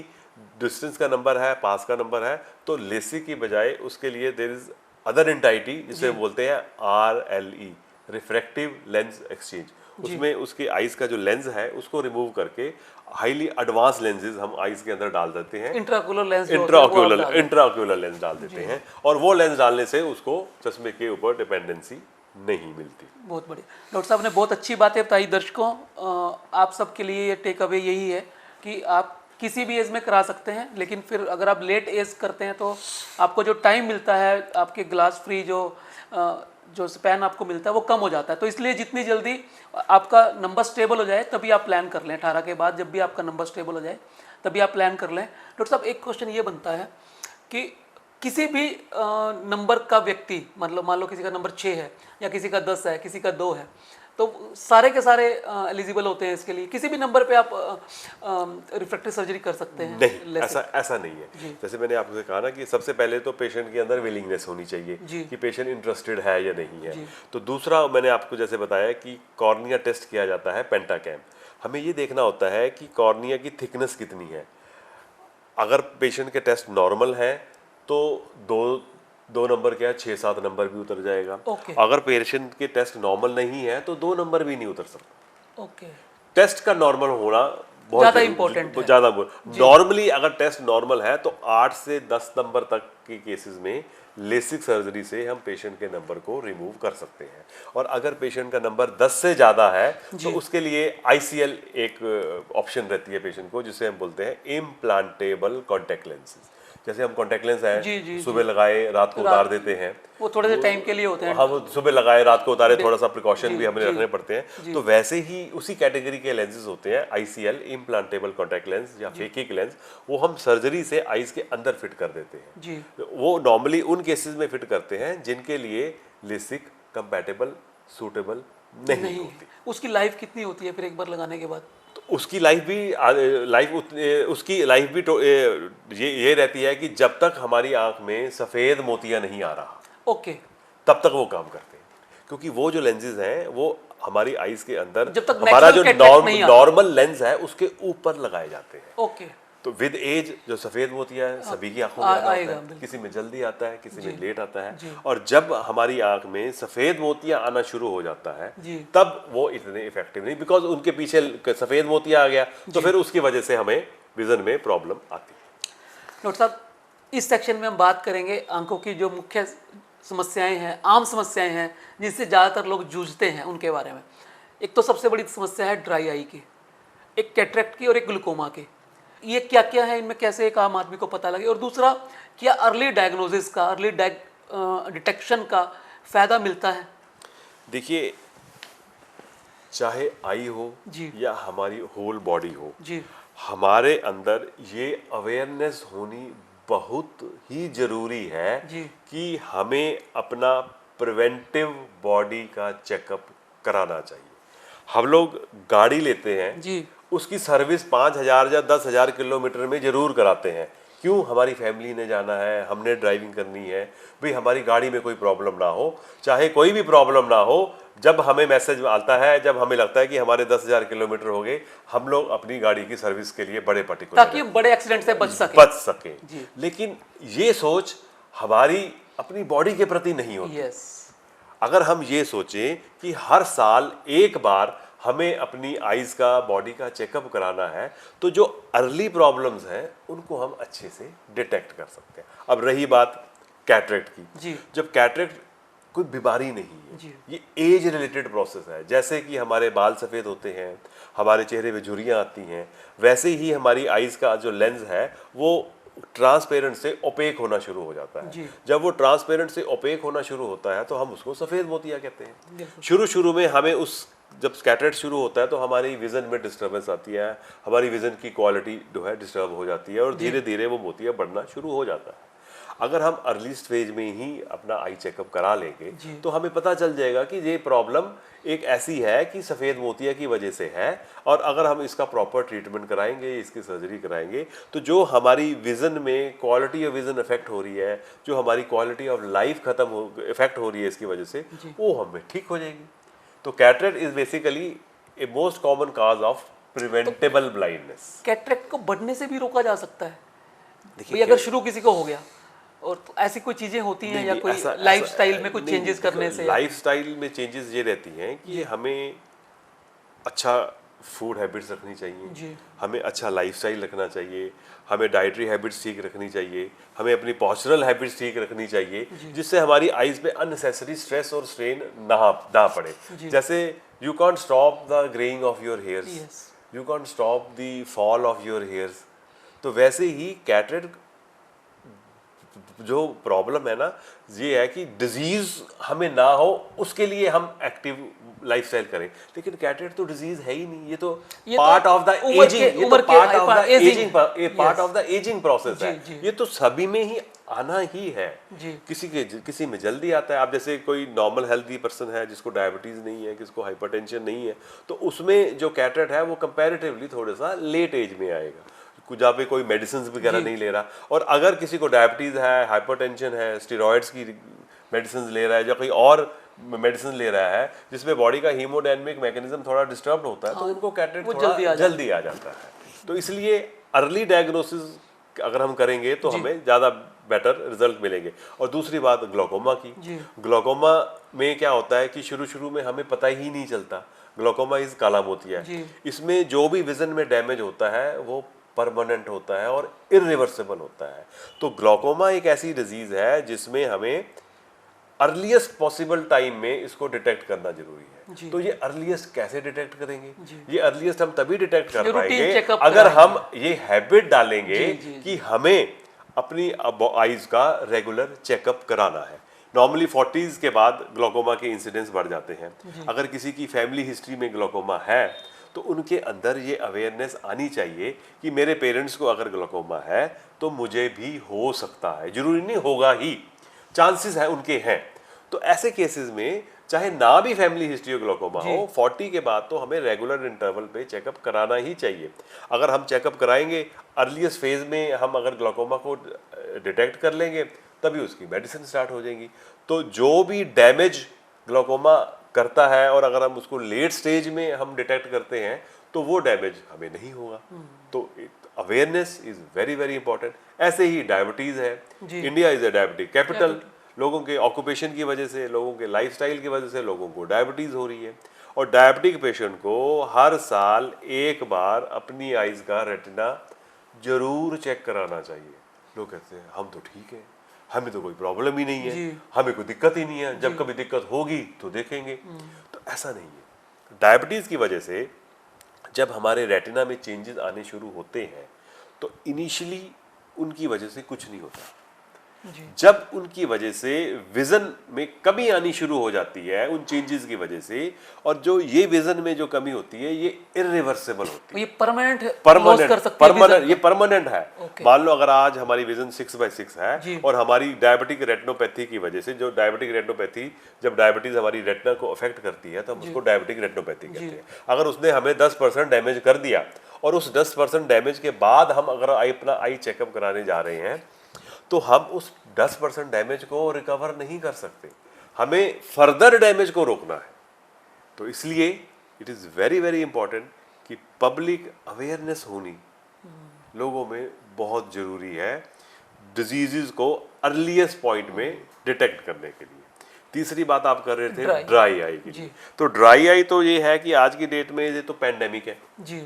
डिस्टेंस का नंबर है, पास का नंबर है, तो लेसिक की बजाय उसके लिए देयर इज अदर एंटाइटी जिसे बोलते हैं RLE, रिफ्रैक्टिव लेंस एक्सचेंज। उसमें उसके आइज का जो लेंस है उसको रिमूव करके हाईली एडवांस लेंसेज हम आइज के अंदर डाल देते हैं, इंट्राओक्यूलर लेंस डाल देते हैं, और वो लेंस डालने से उसको चश्मे के ऊपर डिपेंडेंसी नहीं मिलती। बहुत बढ़िया डॉक्टर साहब ने बहुत अच्छी बातें बताई दर्शकों। आप सबके लिए ये टेक अवे यही है कि आप किसी भी एज में करा सकते हैं, लेकिन फिर अगर आप लेट एज करते हैं तो आपको जो टाइम मिलता है, आपके ग्लास फ्री जो स्पैन आपको मिलता है वो कम हो जाता है। तो इसलिए जितनी जल्दी आपका नंबर स्टेबल हो जाए तभी आप प्लान कर लें। 18 के बाद जब भी आपका नंबर स्टेबल हो जाए तभी आप प्लान कर लें। डॉक्टर साहब, एक क्वेश्चन ये बनता है कि किसी भी नंबर का व्यक्ति, मतलब मान लो किसी का नंबर 6 है या किसी का 10 है, किसी का 2 है, तो सारे के सारे एलिजिबल होते हैं इसके लिए? किसी भी नंबर पे आप रिफ्रैक्टिव सर्जरी कर सकते हैं? नहीं, ऐसा नहीं है। जैसे मैंने आपसे कहा ना कि सबसे पहले तो पेशेंट के अंदर विलिंगनेस होनी चाहिए कि पेशेंट इंटरेस्टेड है या नहीं है। तो दूसरा मैंने आपको जैसे बताया कि कॉर्निया टेस्ट किया जाता है पेंटाकैम। हमें ये देखना होता है कि कॉर्निया की थिकनेस कितनी है। अगर पेशेंट के टेस्ट नॉर्मल है तो दो नंबर क्या, 6-7 नंबर भी उतर जाएगा। अगर पेशेंट के टेस्ट नॉर्मल नहीं है तो 2 नंबर भी नहीं उतर सकता। टेस्ट का नॉर्मल होना ज़्यादा इम्पोर्टेंट है। ज़्यादा नॉर्मली अगर टेस्ट नॉर्मल है तो 8 से 10 नंबर तक के केसेस में लेसिक सर्जरी से हम पेशेंट के नंबर को रिमूव कर सकते हैं। और अगर पेशेंट का नंबर 10 से ज़्यादा है तो उसके लिए ICL एक ऑप्शन रहती है पेशेंट को, जिसे हम बोलते हैं इम्प्लांटेबल कॉन्टैक्ट लेंसेज। जैसे हम कॉन्टैक्ट लेंस है सुबह लगाए रात को उतार देते हैं, वो थोड़े से टाइम के लिए होते हैं। हाँ, वो सुबह लगाए रात को उतारे, थोड़ा सा प्रिकॉशन भी हमें रखने पड़ते हैं। तो वैसे ही उसी कैटेगरी के लेंसेज होते हैं ICL इम्प्लांटेबल कॉन्टैक्ट लेंस या फेकिक लेंस, वो हम सर्जरी से आईज के अंदर फिट कर देते हैं जी। वो नॉर्मली उन केसेस में फिट करते हैं जिनके लिए लेसिक कंपैटिबल सूटेबल नहीं होती। उसकी लाइफ कितनी होती है फिर एक बार लगाने के बाद? तो उसकी लाइफ भी ये रहती है कि जब तक हमारी आंख में सफेद मोतिया नहीं आ रहा, ओके, तब तक वो काम करते हैं। क्योंकि वो जो लेंसेज हैं वो हमारी आईज के अंदर जब तक हमारा जो नहीं आता। नॉर्मल लेंस है उसके ऊपर लगाए जाते हैं। ओके, तो विद एज जो सफेद मोतिया है सभी की आंखों में आता है, किसी में जल्दी आता है, किसी में लेट आता है। और जब हमारी आंख में सफेद मोतिया आना शुरू हो जाता है तब वो इतने इफेक्टिव नहीं, बिकॉज उनके पीछे सफेद मोतिया आ गया तो फिर उसकी वजह से हमें विजन में प्रॉब्लम आती है। डॉक्टर साहब, इस सेक्शन में हम बात करेंगे आंखों की जो मुख्य समस्याएं हैं, आम समस्याएं हैं जिनसे ज़्यादातर लोग जूझते हैं, उनके बारे में। एक तो सबसे बड़ी समस्या है ड्राई आई की, एक कैटरेक्ट की और एक ग्लूकोमा की। ये क्या क्या है, इनमें कैसे एक आम आदमी को पता लगे? और दूसरा, क्या अर्ली डायग्नोसिस का, अर्ली डिटेक्शन का फ़ायदा मिलता है? देखिए, चाहे आई हो या हमारी होल बॉडी हो, हमारे अंदर ये अवेयरनेस होनी बहुत ही जरूरी है कि हमें अपना प्रिवेंटिव बॉडी का चेकअप कराना चाहिए। हम लोग गाड़ी लेते हैं, उसकी सर्विस 5,000 या 10,000 किलोमीटर में जरूर कराते हैं। क्यों? हमारी फैमिली ने जाना है, हमने ड्राइविंग करनी है, भाई हमारी गाड़ी में कोई प्रॉब्लम ना हो। चाहे कोई भी प्रॉब्लम ना हो, जब हमें मैसेज आता है, जब हमें लगता है कि हमारे 10,000 किलोमीटर हो गए, हम लोग अपनी गाड़ी की सर्विस के लिए बड़े पर्टिकुलर, ताकि बड़े एक्सीडेंट से बच सके। लेकिन ये सोच हमारी अपनी बॉडी के प्रति नहीं होती। अगर हम ये सोचें कि हर साल एक बार हमें अपनी आईज का, बॉडी का चेकअप कराना है, तो जो अर्ली प्रॉब्लम्स हैं उनको हम अच्छे से डिटेक्ट कर सकते हैं। अब रही बात कैटरेक्ट की, जब कैटरेक्ट कोई बीमारी नहीं है, ये एज रिलेटेड प्रोसेस है। जैसे कि हमारे बाल सफ़ेद होते हैं, हमारे चेहरे पे झुर्रियाँ आती हैं, वैसे ही हमारी आईज का जो लेंस है वो ट्रांसपेरेंट से ओपेक होना शुरू हो जाता है। जब वो ट्रांसपेरेंट से ओपेक होना शुरू होता है तो हम उसको सफ़ेद मोतिया कहते हैं। शुरू में हमें जब कैटरेक्ट शुरू होता है तो हमारी विजन में डिस्टर्बेंस आती है, हमारी विजन की क्वालिटी जो है डिस्टर्ब हो जाती है और धीरे धीरे वो मोतिया बढ़ना शुरू हो जाता है। अगर हम अर्ली स्टेज में ही अपना आई चेकअप करा लेंगे तो हमें पता चल जाएगा कि ये प्रॉब्लम एक ऐसी है कि सफ़ेद मोतिया की वजह से है, और अगर हम इसका प्रॉपर ट्रीटमेंट कराएंगे, इसकी सर्जरी कराएंगे, तो जो हमारी विज़न में क्वालिटी ऑफ विज़न इफेक्ट हो रही है, जो हमारी क्वालिटी ऑफ लाइफ इफेक्ट हो रही है इसकी वजह से, वो हमें ठीक हो जाएगी। तो cataract is basically a most common cause of preventable blindness. Cataract को बढ़ने से भी रोका जा सकता है? देखिए, अगर शुरू किसी को हो गया और तो ऐसी कोई चीजें होती हैं या कोई लाइफस्टाइल में कुछ चेंजेस करने से? लाइफस्टाइल में चेंजेस ये रहती हैं कि हमें अच्छा फूड हैबिट्स रखनी चाहिए, हमें अच्छा लाइफस्टाइल रखना चाहिए, हमें डाइटरी हैबिट्स ठीक रखनी चाहिए, हमें अपनी पोस्चरल हैबिट्स ठीक रखनी चाहिए, जिससे हमारी आईज पे अननेसेसरी स्ट्रेस और स्ट्रेन ना पड़े। जैसे you can't stop the greying of your hairs, you can't stop the fall of your hairs. तो वैसे ही कैटरेक्ट जो प्रॉब्लम है ना, ये है कि डिजीज हमें ना हो उसके लिए हम एक्टिव लाइफस्टाइल करें, लेकिन कैटरेक्ट तो डिजीज है ही नहीं, ये तो part of the ageing, part of the ageing process है। ये तो सभी में ही आना ही है। किसी में जल्दी आता है। आप जैसे कोई नॉर्मल हेल्दी पर्सन है जिसको डायबिटीज नहीं है, किसको हाइपरटेंशन नहीं है, तो उसमें जो कैटरेक्ट है वो कंपैरेटिवली थोड़ा सा लेट एज में आएगा, जहाँ पे कोई मेडिसिन वगैरह नहीं ले रहा। और अगर किसी को डायबिटीज है, हाइपरटेंशन है, स्टेरॉइड्स की मेडिसिन ले रहा है या कोई और मेडिसिन ले रहा है जिसमें बॉडी का हीमोडायनेमिक मैकेनिज्म थोड़ा डिस्टर्ब होता है, तो उनको कैटरेक्ट थोड़ा जल्दी आ जाता है। तो इसलिए अर्ली डायग्नोसिस अगर हम करेंगे तो हमें ज़्यादा बेटर रिजल्ट मिलेंगे। और दूसरी बात ग्लोकोमा की, ग्लोकोमा में क्या होता है कि शुरू में हमें पता ही नहीं चलता, ग्लोकोमा इज काला मोतिया है। इसमें जो भी विजन में डैमेज होता है वो परमानेंट होता है और इरिवर्सिबल होता है। तो ग्लोकोमा एक ऐसी डिजीज है जिसमें हमें अर्लीस्ट पॉसिबल टाइम में इसको डिटेक्ट करना जरूरी है। तो ये अर्लीस्ट कैसे डिटेक्ट करेंगे? ये अर्लीस्ट हम तभी डिटेक्ट कर पाएंगे अगर हम ये हैबिट डालेंगे कि हमें अपनी आईज का रेगुलर चेकअप कराना है। नॉर्मली 40s के बाद ग्लोकोमा के इंसिडेंस बढ़ जाते हैं। अगर किसी की फैमिली हिस्ट्री में ग्लोकोमा है तो उनके अंदर ये अवेयरनेस आनी चाहिए कि मेरे पेरेंट्स को अगर ग्लोकोमा है तो मुझे भी हो सकता है, जरूरी नहीं होगा ही, चांसेस है उनके हैं। तो ऐसे केसेस में चाहे ना भी फैमिली हिस्ट्री ग्लोकोमा हो, 40 के बाद तो हमें रेगुलर इंटरवल पे चेकअप कराना ही चाहिए। अगर हम चेकअप कराएंगे अर्लीस्ट फेज में, हम अगर ग्लोकोमा को डिटेक्ट कर लेंगे तभी उसकी मेडिसिन स्टार्ट हो जाएंगी। तो जो भी डैमेज ग्लोकोमा करता है और अगर हम उसको लेट स्टेज में हम डिटेक्ट करते हैं तो वो डैमेज हमें नहीं होगा। तो awareness is very very important. ऐसे ही डायबिटीज है, India is a diabetic capital. लोगों के ऑक्यूपेशन की वजह से, लोगों के लाइफस्टाइल की वजह से लोगों को डायबिटीज हो रही है। और डायबिटिक पेशेंट को हर साल एक बार अपनी आइज का रेटिना जरूर चेक कराना चाहिए। लोग कहते हैं हम तो ठीक है, हमें तो कोई प्रॉब्लम ही नहीं है, हमें कोई दिक्कत ही नहीं है, जब कभी दिक्कत होगी तो देखेंगे। तो ऐसा नहीं है। डायबिटीज की वजह से जब हमारे रेटिना में चेंजेस आने शुरू होते हैं तो इनिशियली उनकी वजह से कुछ नहीं होता। जब उनकी वजह से विजन में कमी आनी शुरू हो जाती है उन चेंजेस की वजह से, और जो ये विजन में जो कमी होती है ये इरिवर्सिबल होती है, ये परमानेंट ये परमानेंट है। मान लो अगर आज हमारी विजन 6/6 है और हमारी डायबिटिक रेटिनोपैथी की वजह से, जो डायबिटिक रेटिनोपैथी, जब डायबिटीज हमारी रेटिना को अफेक्ट करती है तो हम उसको डायबिटिक रेटिनोपैथी कहते हैं। अगर उसने हमें 10% डैमेज कर दिया और उस 10% डैमेज के बाद हम अगर अपना आई चेकअप कराने जा रहे हैं तो हम उस 10% डैमेज को रिकवर नहीं कर सकते, हमें फर्दर डैमेज को रोकना है। तो इसलिए it is very very important कि पब्लिक अवेयरनेस होनी लोगों में बहुत ज़रूरी है डिजीज़ को अर्लीस्ट पॉइंट में डिटेक्ट करने के लिए। तीसरी बात आप कर रहे थे ड्राई आई की। तो ड्राई आई तो ये है कि आज की डेट में ये तो पैंडेमिक है जी।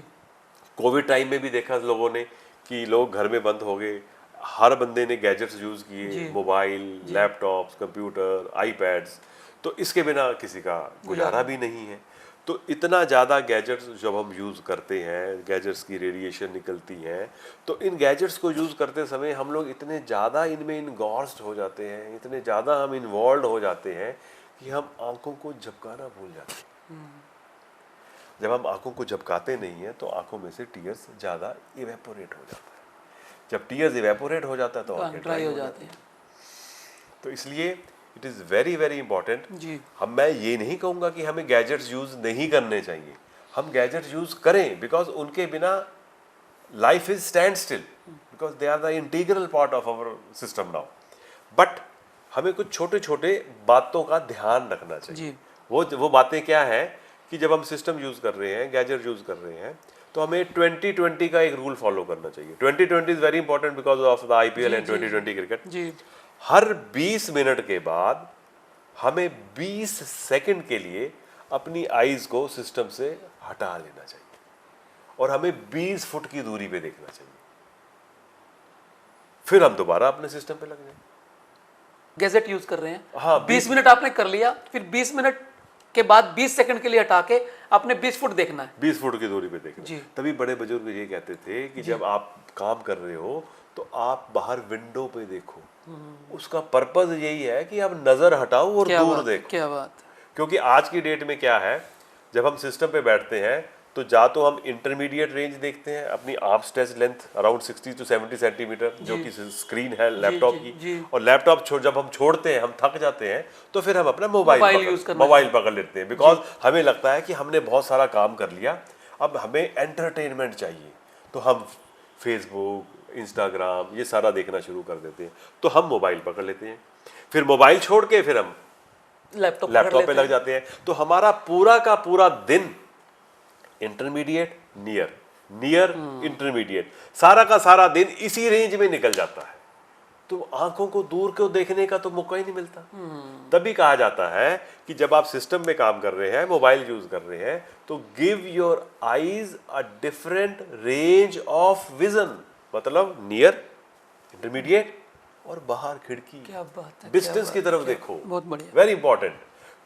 कोविड टाइम में भी देखा लोगों ने कि लोग घर में बंद हो गए, हर बंदे ने गैजेट्स यूज किए, मोबाइल, लैपटॉप्स, कंप्यूटर, आईपैड्स। तो इसके बिना किसी का गुजारा भी नहीं है। तो इतना ज़्यादा गैजेट्स जब हम यूज़ करते हैं, गैजेट्स की रेडिएशन निकलती हैं, तो इन गैजेट्स को यूज़ करते समय हम लोग इतने ज़्यादा इनमें इनगॉर्स्ड हो जाते हैं, इतने ज़्यादा हम इन्वॉल्व हो जाते हैं कि हम आंखों को झपकाना भूल जाते हैं। जब हम आंखों को झपकाते नहीं हैं तो आंखों में से टीयर्स ज़्यादा इवेपोरेट हो जाता है। जब टीयर्स इवेपोरेट हो जाता है तो आंखें ड्राई हो जाती हैं। तो इसलिए it is very very important. मैं ये नहीं कहूँगा कि हमें गैजेट्स यूज़ नहीं करने चाहिए, हम गैजेट्स यूज़ करें, बिकॉज उनके बिना life is stand still, because they are the integral part of our system now. But हमें कुछ छोटे छोटे बातों का ध्यान रखना चाहिए। वो बातें क्या है कि जब हम सिस्टम यूज़ कर रहे हैं, गैजेट यूज़ कर रहे हैं, तो हमें 2020 का एक रूल फॉलो करना चाहिए। 2020 is very important because of the IPL and 2020 cricket. Her 20 minute के बाद हमें 20 सेकंड के लिए अपनी आईज को सिस्टम से हटा लेना चाहिए और हमें 20 फुट की दूरी पे देखना चाहिए, फिर हम दोबारा अपने सिस्टम पे लग जाए। गैजेट यूज कर रहे हैं, हाँ, 20 मिनट आपने कर लिया, फिर 20 मिनट के बाद 20 सेकंड के लिए हटा के आपने 20 फुट देखना है, 20 फुट की दूरी पे देखना है। तभी बड़े बुजुर्ग ये कहते थे कि जब आप काम कर रहे हो तो आप बाहर विंडो पे देखो, उसका पर्पस यही है कि आप नजर हटाओ और दूर देखो। क्या बात। क्योंकि आज की डेट में क्या है, जब हम सिस्टम पे बैठते हैं तो जा तो हम इंटरमीडिएट रेंज देखते हैं, अपनी arm stretch length around 60 to 70 centimetre जो कि स्क्रीन है लैपटॉप की, और लैपटॉप जब हम छोड़ते हैं, हम थक जाते हैं, तो फिर हम अपना मोबाइल पकड़ लेते हैं, बिकॉज हमें लगता है कि हमने बहुत सारा काम कर लिया, अब हमें एंटरटेनमेंट चाहिए, तो हम फेसबुक, इंस्टाग्राम ये सारा देखना शुरू कर देते हैं, तो हम मोबाइल पकड़ लेते हैं, फिर मोबाइल छोड़ के फिर हम लैपटॉप पे लग जाते हैं। तो हमारा पूरा का पूरा दिन इंटरमीडिएट, नियर इंटरमीडिएट, सारा का सारा दिन इसी रेंज में निकल जाता है। तो आंखों को दूर को देखने का तो मौका ही नहीं मिलता। तभी कहा जाता है कि जब आप सिस्टम में काम कर रहे हैं, मोबाइल यूज कर रहे हैं, तो give your eyes a different range of vision, मतलब नियर, इंटरमीडिएट और बाहर खिड़की, क्या बात है, डिस्टेंस की तरफ देखो। बहुत बढ़िया। Very important.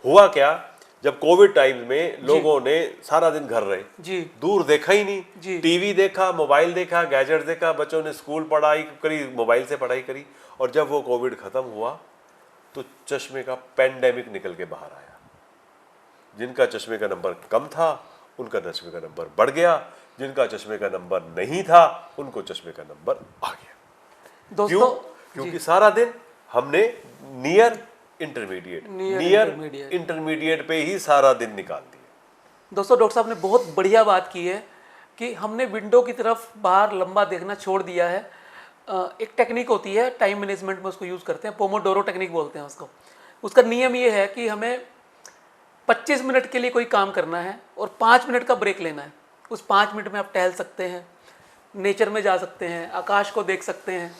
हुआ क्या, जब कोविड टाइम्स में लोगों ने सारा दिन घर रहे, जी दूर देखा ही नहीं, जी। टीवी देखा, मोबाइल देखा, गैजेट देखा, बच्चों ने स्कूल पढ़ाई करी, मोबाइल से पढ़ाई करी, और जब वो कोविड खत्म हुआ तो चश्मे का पेंडेमिक निकल के बाहर आया। जिनका चश्मे का नंबर कम था उनका चश्मे का नंबर बढ़ गया, जिनका चश्मे का नंबर नहीं था उनको चश्मे का नंबर आ गया। दोस्तों, क्यों? क्योंकि सारा दिन हमने नियर इंटरमीडिएट पे ही सारा दिन निकाल दिया। दोस्तों, डॉक्टर साहब ने बहुत बढ़िया बात की है कि हमने विंडो की तरफ बाहर लंबा देखना छोड़ दिया है। एक टेक्निक होती है टाइम मैनेजमेंट में, उसको यूज़ करते हैं, पोमोडोरो टेक्निक बोलते हैं उसको। उसका नियम ये है कि हमें 25 मिनट के लिए कोई काम करना है और 5 मिनट का ब्रेक लेना है। उस 5 मिनट में आप टहल सकते हैं, नेचर में जा सकते हैं, आकाश को देख सकते हैं,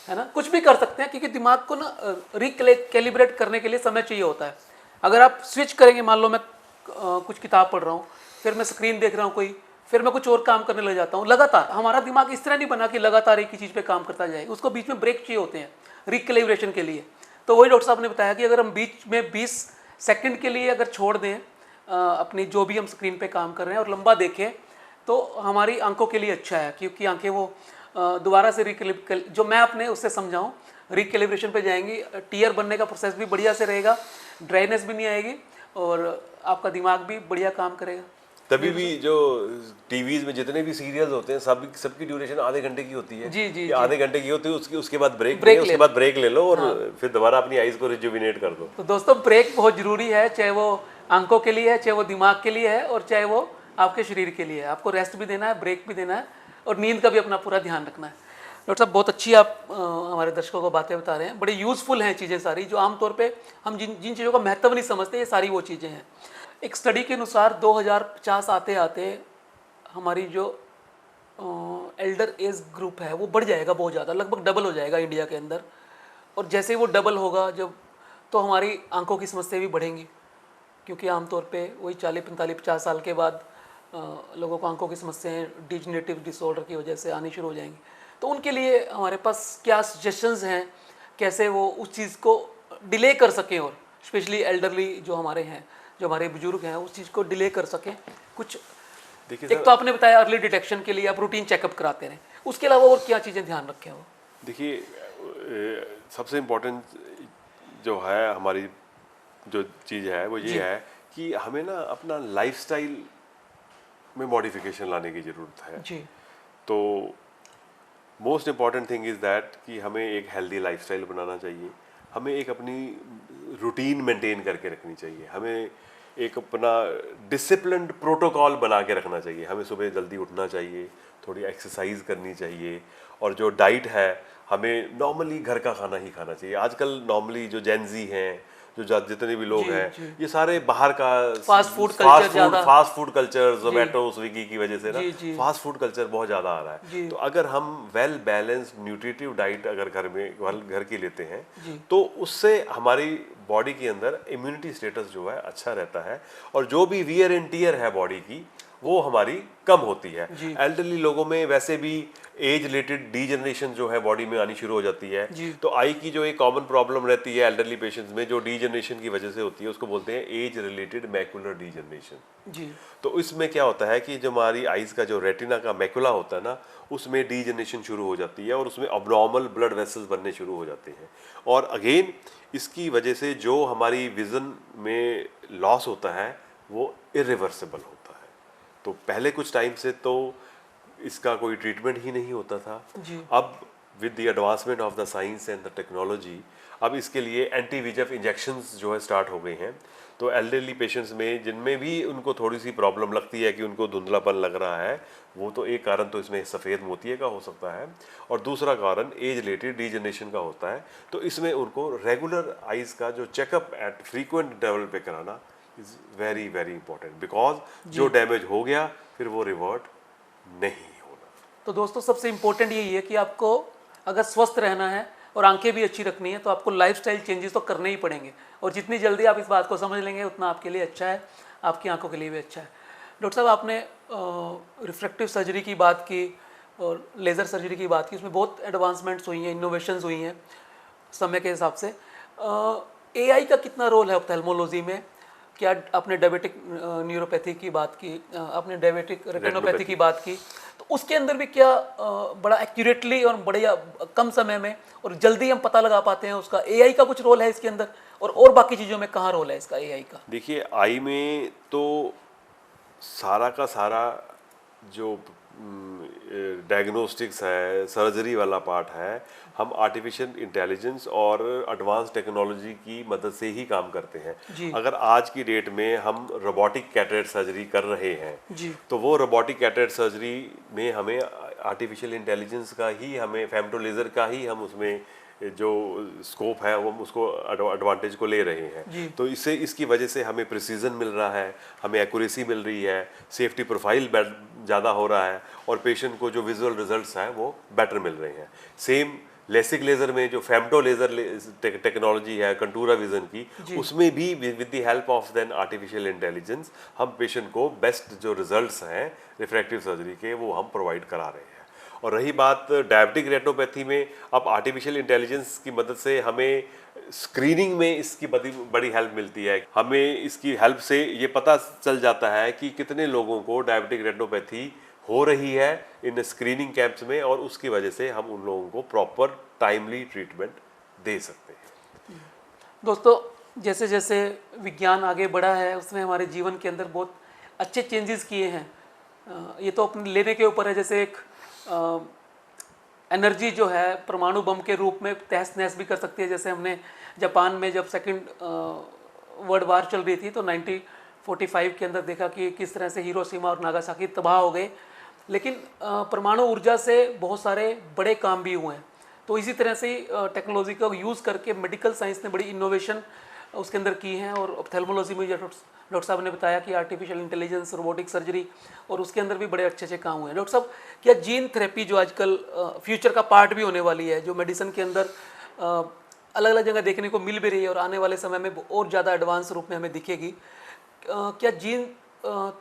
है ना, कुछ भी कर सकते हैं, क्योंकि दिमाग को ना रिकैलिब्रेट करने के लिए समय चाहिए होता है। अगर आप स्विच करेंगे, मान लो मैं कुछ किताब पढ़ रहा हूँ, फिर मैं स्क्रीन देख रहा हूँ कोई, फिर मैं कुछ और काम करने लग जाता हूँ लगातार। हमारा दिमाग इस तरह नहीं बना कि लगातार एक ही चीज़ पे काम करता जाए, उसको बीच में ब्रेक चाहिए होते हैं रिकैलिब्रेशन के लिए। तो वही डॉक्टर साहब ने बताया कि अगर हम बीच में 20 सेकंड के लिए अगर छोड़ दें अपनी जो भी हम स्क्रीन पे काम कर रहे हैं और लंबा देखें, तो हमारी आंखों के लिए अच्छा है, क्योंकि आंखें वो दोबारा से जो मैं अपने उससे समझाऊँ, रिकैलिब्रेशन पे जाएंगी, टीयर बनने का प्रोसेस भी बढ़िया से रहेगा, ड्राइनेस भी नहीं आएगी और आपका दिमाग भी बढ़िया काम करेगा। तभी भी जो टीवीज में जितने भी सीरियल्स होते हैं सबकी ड्यूरेशन आधे घंटे की होती है, जी जी, आधे घंटे की होती है, उसके बाद ब्रेक ले लो और फिर दोबारा अपनी आईज को रिजुविनेट कर दो। तो दोस्तों, ब्रेक बहुत जरूरी है, चाहे वो आंखों के लिए है, चाहे वो दिमाग के लिए है, और चाहे वो आपके शरीर के लिए है। आपको रेस्ट भी देना है, ब्रेक भी देना है, और नींद का भी अपना पूरा ध्यान रखना है। डॉक्टर साहब, बहुत अच्छी आप हमारे दर्शकों को बातें बता रहे हैं, बड़ी यूज़फुल हैं चीज़ें सारी, जो आमतौर पे हम जिन चीज़ों का महत्व नहीं समझते, ये सारी वो चीज़ें हैं। एक स्टडी के अनुसार 2050 आते आते हमारी जो एल्डर एज ग्रुप है वो बढ़ जाएगा बहुत ज़्यादा, लगभग डबल हो जाएगा इंडिया के अंदर। और जैसे ही वो डबल होगा जब, तो हमारी आंखों की समस्या भी बढ़ेंगी, क्योंकि आमतौर पे वही 40, 45, 50 साल के बाद लोगों को आंखों की समस्याएं डिजनरेटिव डिसऑर्डर की वजह से आनी शुरू हो जाएंगी। तो उनके लिए हमारे पास क्या सजेशंस हैं, कैसे वो उस चीज़ को डिले कर सकें, और स्पेशली एल्डरली जो हमारे हैं, जो हमारे बुजुर्ग हैं, उस चीज़ को डिले कर सकें कुछ। देखिए, एक तो आपने बताया अर्ली डिटेक्शन के लिए आप रूटीन चेकअप कराते रहें, उसके अलावा और क्या चीज़ें ध्यान रखें वो? देखिए, सबसे इम्पोर्टेंट जो है हमारी जो चीज़ है वो ये है कि हमें ना अपना लाइफस्टाइल में मॉडिफिकेशन लाने की ज़रूरत है जी। तो most important thing is that कि हमें एक हेल्दी लाइफस्टाइल बनाना चाहिए, हमें एक अपनी रूटीन मेंटेन करके रखनी चाहिए, हमें एक अपना डिसिप्लिन्ड प्रोटोकॉल बना के रखना चाहिए। हमें सुबह जल्दी उठना चाहिए, थोड़ी एक्सरसाइज करनी चाहिए, और जो डाइट है हमें नॉर्मली घर का खाना ही खाना चाहिए। आजकल नॉर्मली जो जेनजी हैं, जो जितने भी लोग हैं, ये सारे बाहर का fast food culture, Zomato, Swiggy की वजह से ना फास्ट फूड कल्चर बहुत ज़्यादा आ रहा है। तो अगर हम वेल बैलेंस्ड न्यूट्रिटिव डाइट अगर घर की लेते हैं तो उससे हमारी बॉडी के अंदर इम्यूनिटी स्टेटस जो है अच्छा रहता है, और जो भी वियर एंड टियर है बॉडी की वो हमारी कम होती है। एल्डरली लोगों में वैसे भी एज रिलेटेड डीजनरेशन जो है बॉडी में आनी शुरू हो जाती है। तो आई की जो एक कॉमन प्रॉब्लम रहती है एल्डरली पेशेंट्स में, जो डीजनरेशन की वजह से होती है, उसको बोलते हैं एज रिलेटेड मैकुलर डीजनरेशन। जी। तो इसमें क्या होता है कि जो हमारी आईज का जो रेटिना का मैकुला होता है ना, उसमें डीजनरेशन शुरू हो जाती है और उसमें अबनॉर्मल ब्लड वेसल्स बनने शुरू हो जाते हैं, और अगेन इसकी वजह से जो हमारी विजन में लॉस होता है वो इरिवर्सिबल होता है। तो पहले कुछ टाइम से तो इसका कोई ट्रीटमेंट ही नहीं होता था। अब with the advancement of the science and the technology, अब इसके लिए एंटी वीएचएफ इंजेक्शंस जो है स्टार्ट हो गए हैं। तो एल्डरली पेशेंट्स में जिनमें भी उनको थोड़ी सी प्रॉब्लम लगती है कि उनको धुंधलापन लग रहा है, वो तो एक कारण तो इसमें सफ़ेद मोतिये का हो सकता है, और दूसरा कारण एज रिलेटेड डीजनरेशन का होता है। तो इसमें उनको रेगुलर आइज का जो चेकअप एट फ्रीक्वेंट लेवल पे कराना is very very important, because जो डैमेज हो गया फिर वो रिवर्ट नहीं होना। तो दोस्तों, सबसे इम्पोर्टेंट यही है कि आपको अगर स्वस्थ रहना है, और आंखें भी अच्छी रखनी है, तो आपको लाइफस्टाइल चेंजेस तो करने ही पड़ेंगे। और जितनी जल्दी आप इस बात को समझ लेंगे उतना आपके लिए अच्छा है, आपकी आंखों के लिए भी अच्छा है। डॉक्टर साहब, आपने रिफ्रैक्टिव सर्जरी की बात की और लेज़र सर्जरी की बात की, उसमें बहुत एडवांसमेंट्स हुई हैं, इनोवेशंस हुई हैं समय के हिसाब से। एआई का कितना रोल है ऑप्थेल्मोलॉजी में? क्या आपने डायबिटिक न्यूरोपैथी की बात की, आपने डायबिटिक रेटिनोपैथी की बात की, तो उसके अंदर भी क्या बड़ा एक्यूरेटली और बड़े कम समय में और जल्दी हम पता लगा पाते हैं उसका? एआई का कुछ रोल है इसके अंदर, और बाकी चीज़ों में कहाँ रोल है इसका एआई का? देखिए, आई में तो सारा का सारा जो डायग्नोस्टिक्स है, सर्जरी वाला पार्ट है, हम आर्टिफिशियल इंटेलिजेंस और एडवांस टेक्नोलॉजी की मदद से ही काम करते हैं। अगर आज की डेट में हम रोबोटिक कैटरेक्ट सर्जरी कर रहे हैं तो वो रोबोटिक कैटरेक्ट सर्जरी में हमें आर्टिफिशियल इंटेलिजेंस का ही, हमें फेमटो लेज़र का ही हम उसमें जो स्कोप है वो उसको एडवांटेज को ले रहे हैं। तो इसकी वजह से हमें प्रिसीजन मिल रहा है, हमें एक्यूरेसी मिल रही है, सेफ्टी प्रोफाइल ज़्यादा हो रहा है और पेशेंट को जो विजुअल रिजल्ट्स हैं वो बेटर मिल रहे हैं। सेम लेसिक लेज़र में जो फेमटो लेज़र टेक्नोलॉजी है कंटूरा विजन की, उसमें भी with the help of then artificial intelligence हम पेशेंट को बेस्ट जो रिजल्ट्स हैं रिफ्रैक्टिव सर्जरी के वो हम प्रोवाइड करा रहे हैं। और रही बात डायबिटिक रेटिनोपैथी में, अब आर्टिफिशियल इंटेलिजेंस की मदद से हमें स्क्रीनिंग में इसकी बड़ी हेल्प मिलती है। हमें इसकी हेल्प से ये पता चल जाता है कि कितने लोगों को डायबिटिक रेटिनोपैथी हो रही है इन स्क्रीनिंग कैंप्स में, और उसकी वजह से हम उन लोगों को प्रॉपर टाइमली ट्रीटमेंट दे सकते हैं। दोस्तों, जैसे जैसे विज्ञान आगे बढ़ा है उसने हमारे जीवन के अंदर बहुत अच्छे चेंजेस किए हैं। ये तो अपने लेने के ऊपर है। जैसे एक एनर्जी जो है परमाणु बम के रूप में तहस नहस भी कर सकती है। जैसे हमने जापान में जब सेकंड वर्ल्ड वार चल रही थी तो 1945 के अंदर देखा कि किस तरह से हिरोशिमा और नागासाकी तबाह हो गए, लेकिन परमाणु ऊर्जा से बहुत सारे बड़े काम भी हुए हैं। तो इसी तरह से टेक्नोलॉजी का यूज़ करके मेडिकल साइंस ने बड़ी इनोवेशन उसके अंदर की हैं। और ऑप्थेल्मोलॉजी में डॉक्टर साहब ने बताया कि आर्टिफिशियल इंटेलिजेंस, रोबोटिक सर्जरी, और उसके अंदर भी बड़े अच्छे अच्छे काम हुए हैं। डॉक्टर साहब, क्या जीन थेरेपी जो आजकल फ्यूचर का पार्ट भी होने वाली है, जो मेडिसिन के अंदर अलग अलग जगह देखने को मिल भी रही है और आने वाले समय में और ज़्यादा एडवांस रूप में हमें दिखेगी, क्या जीन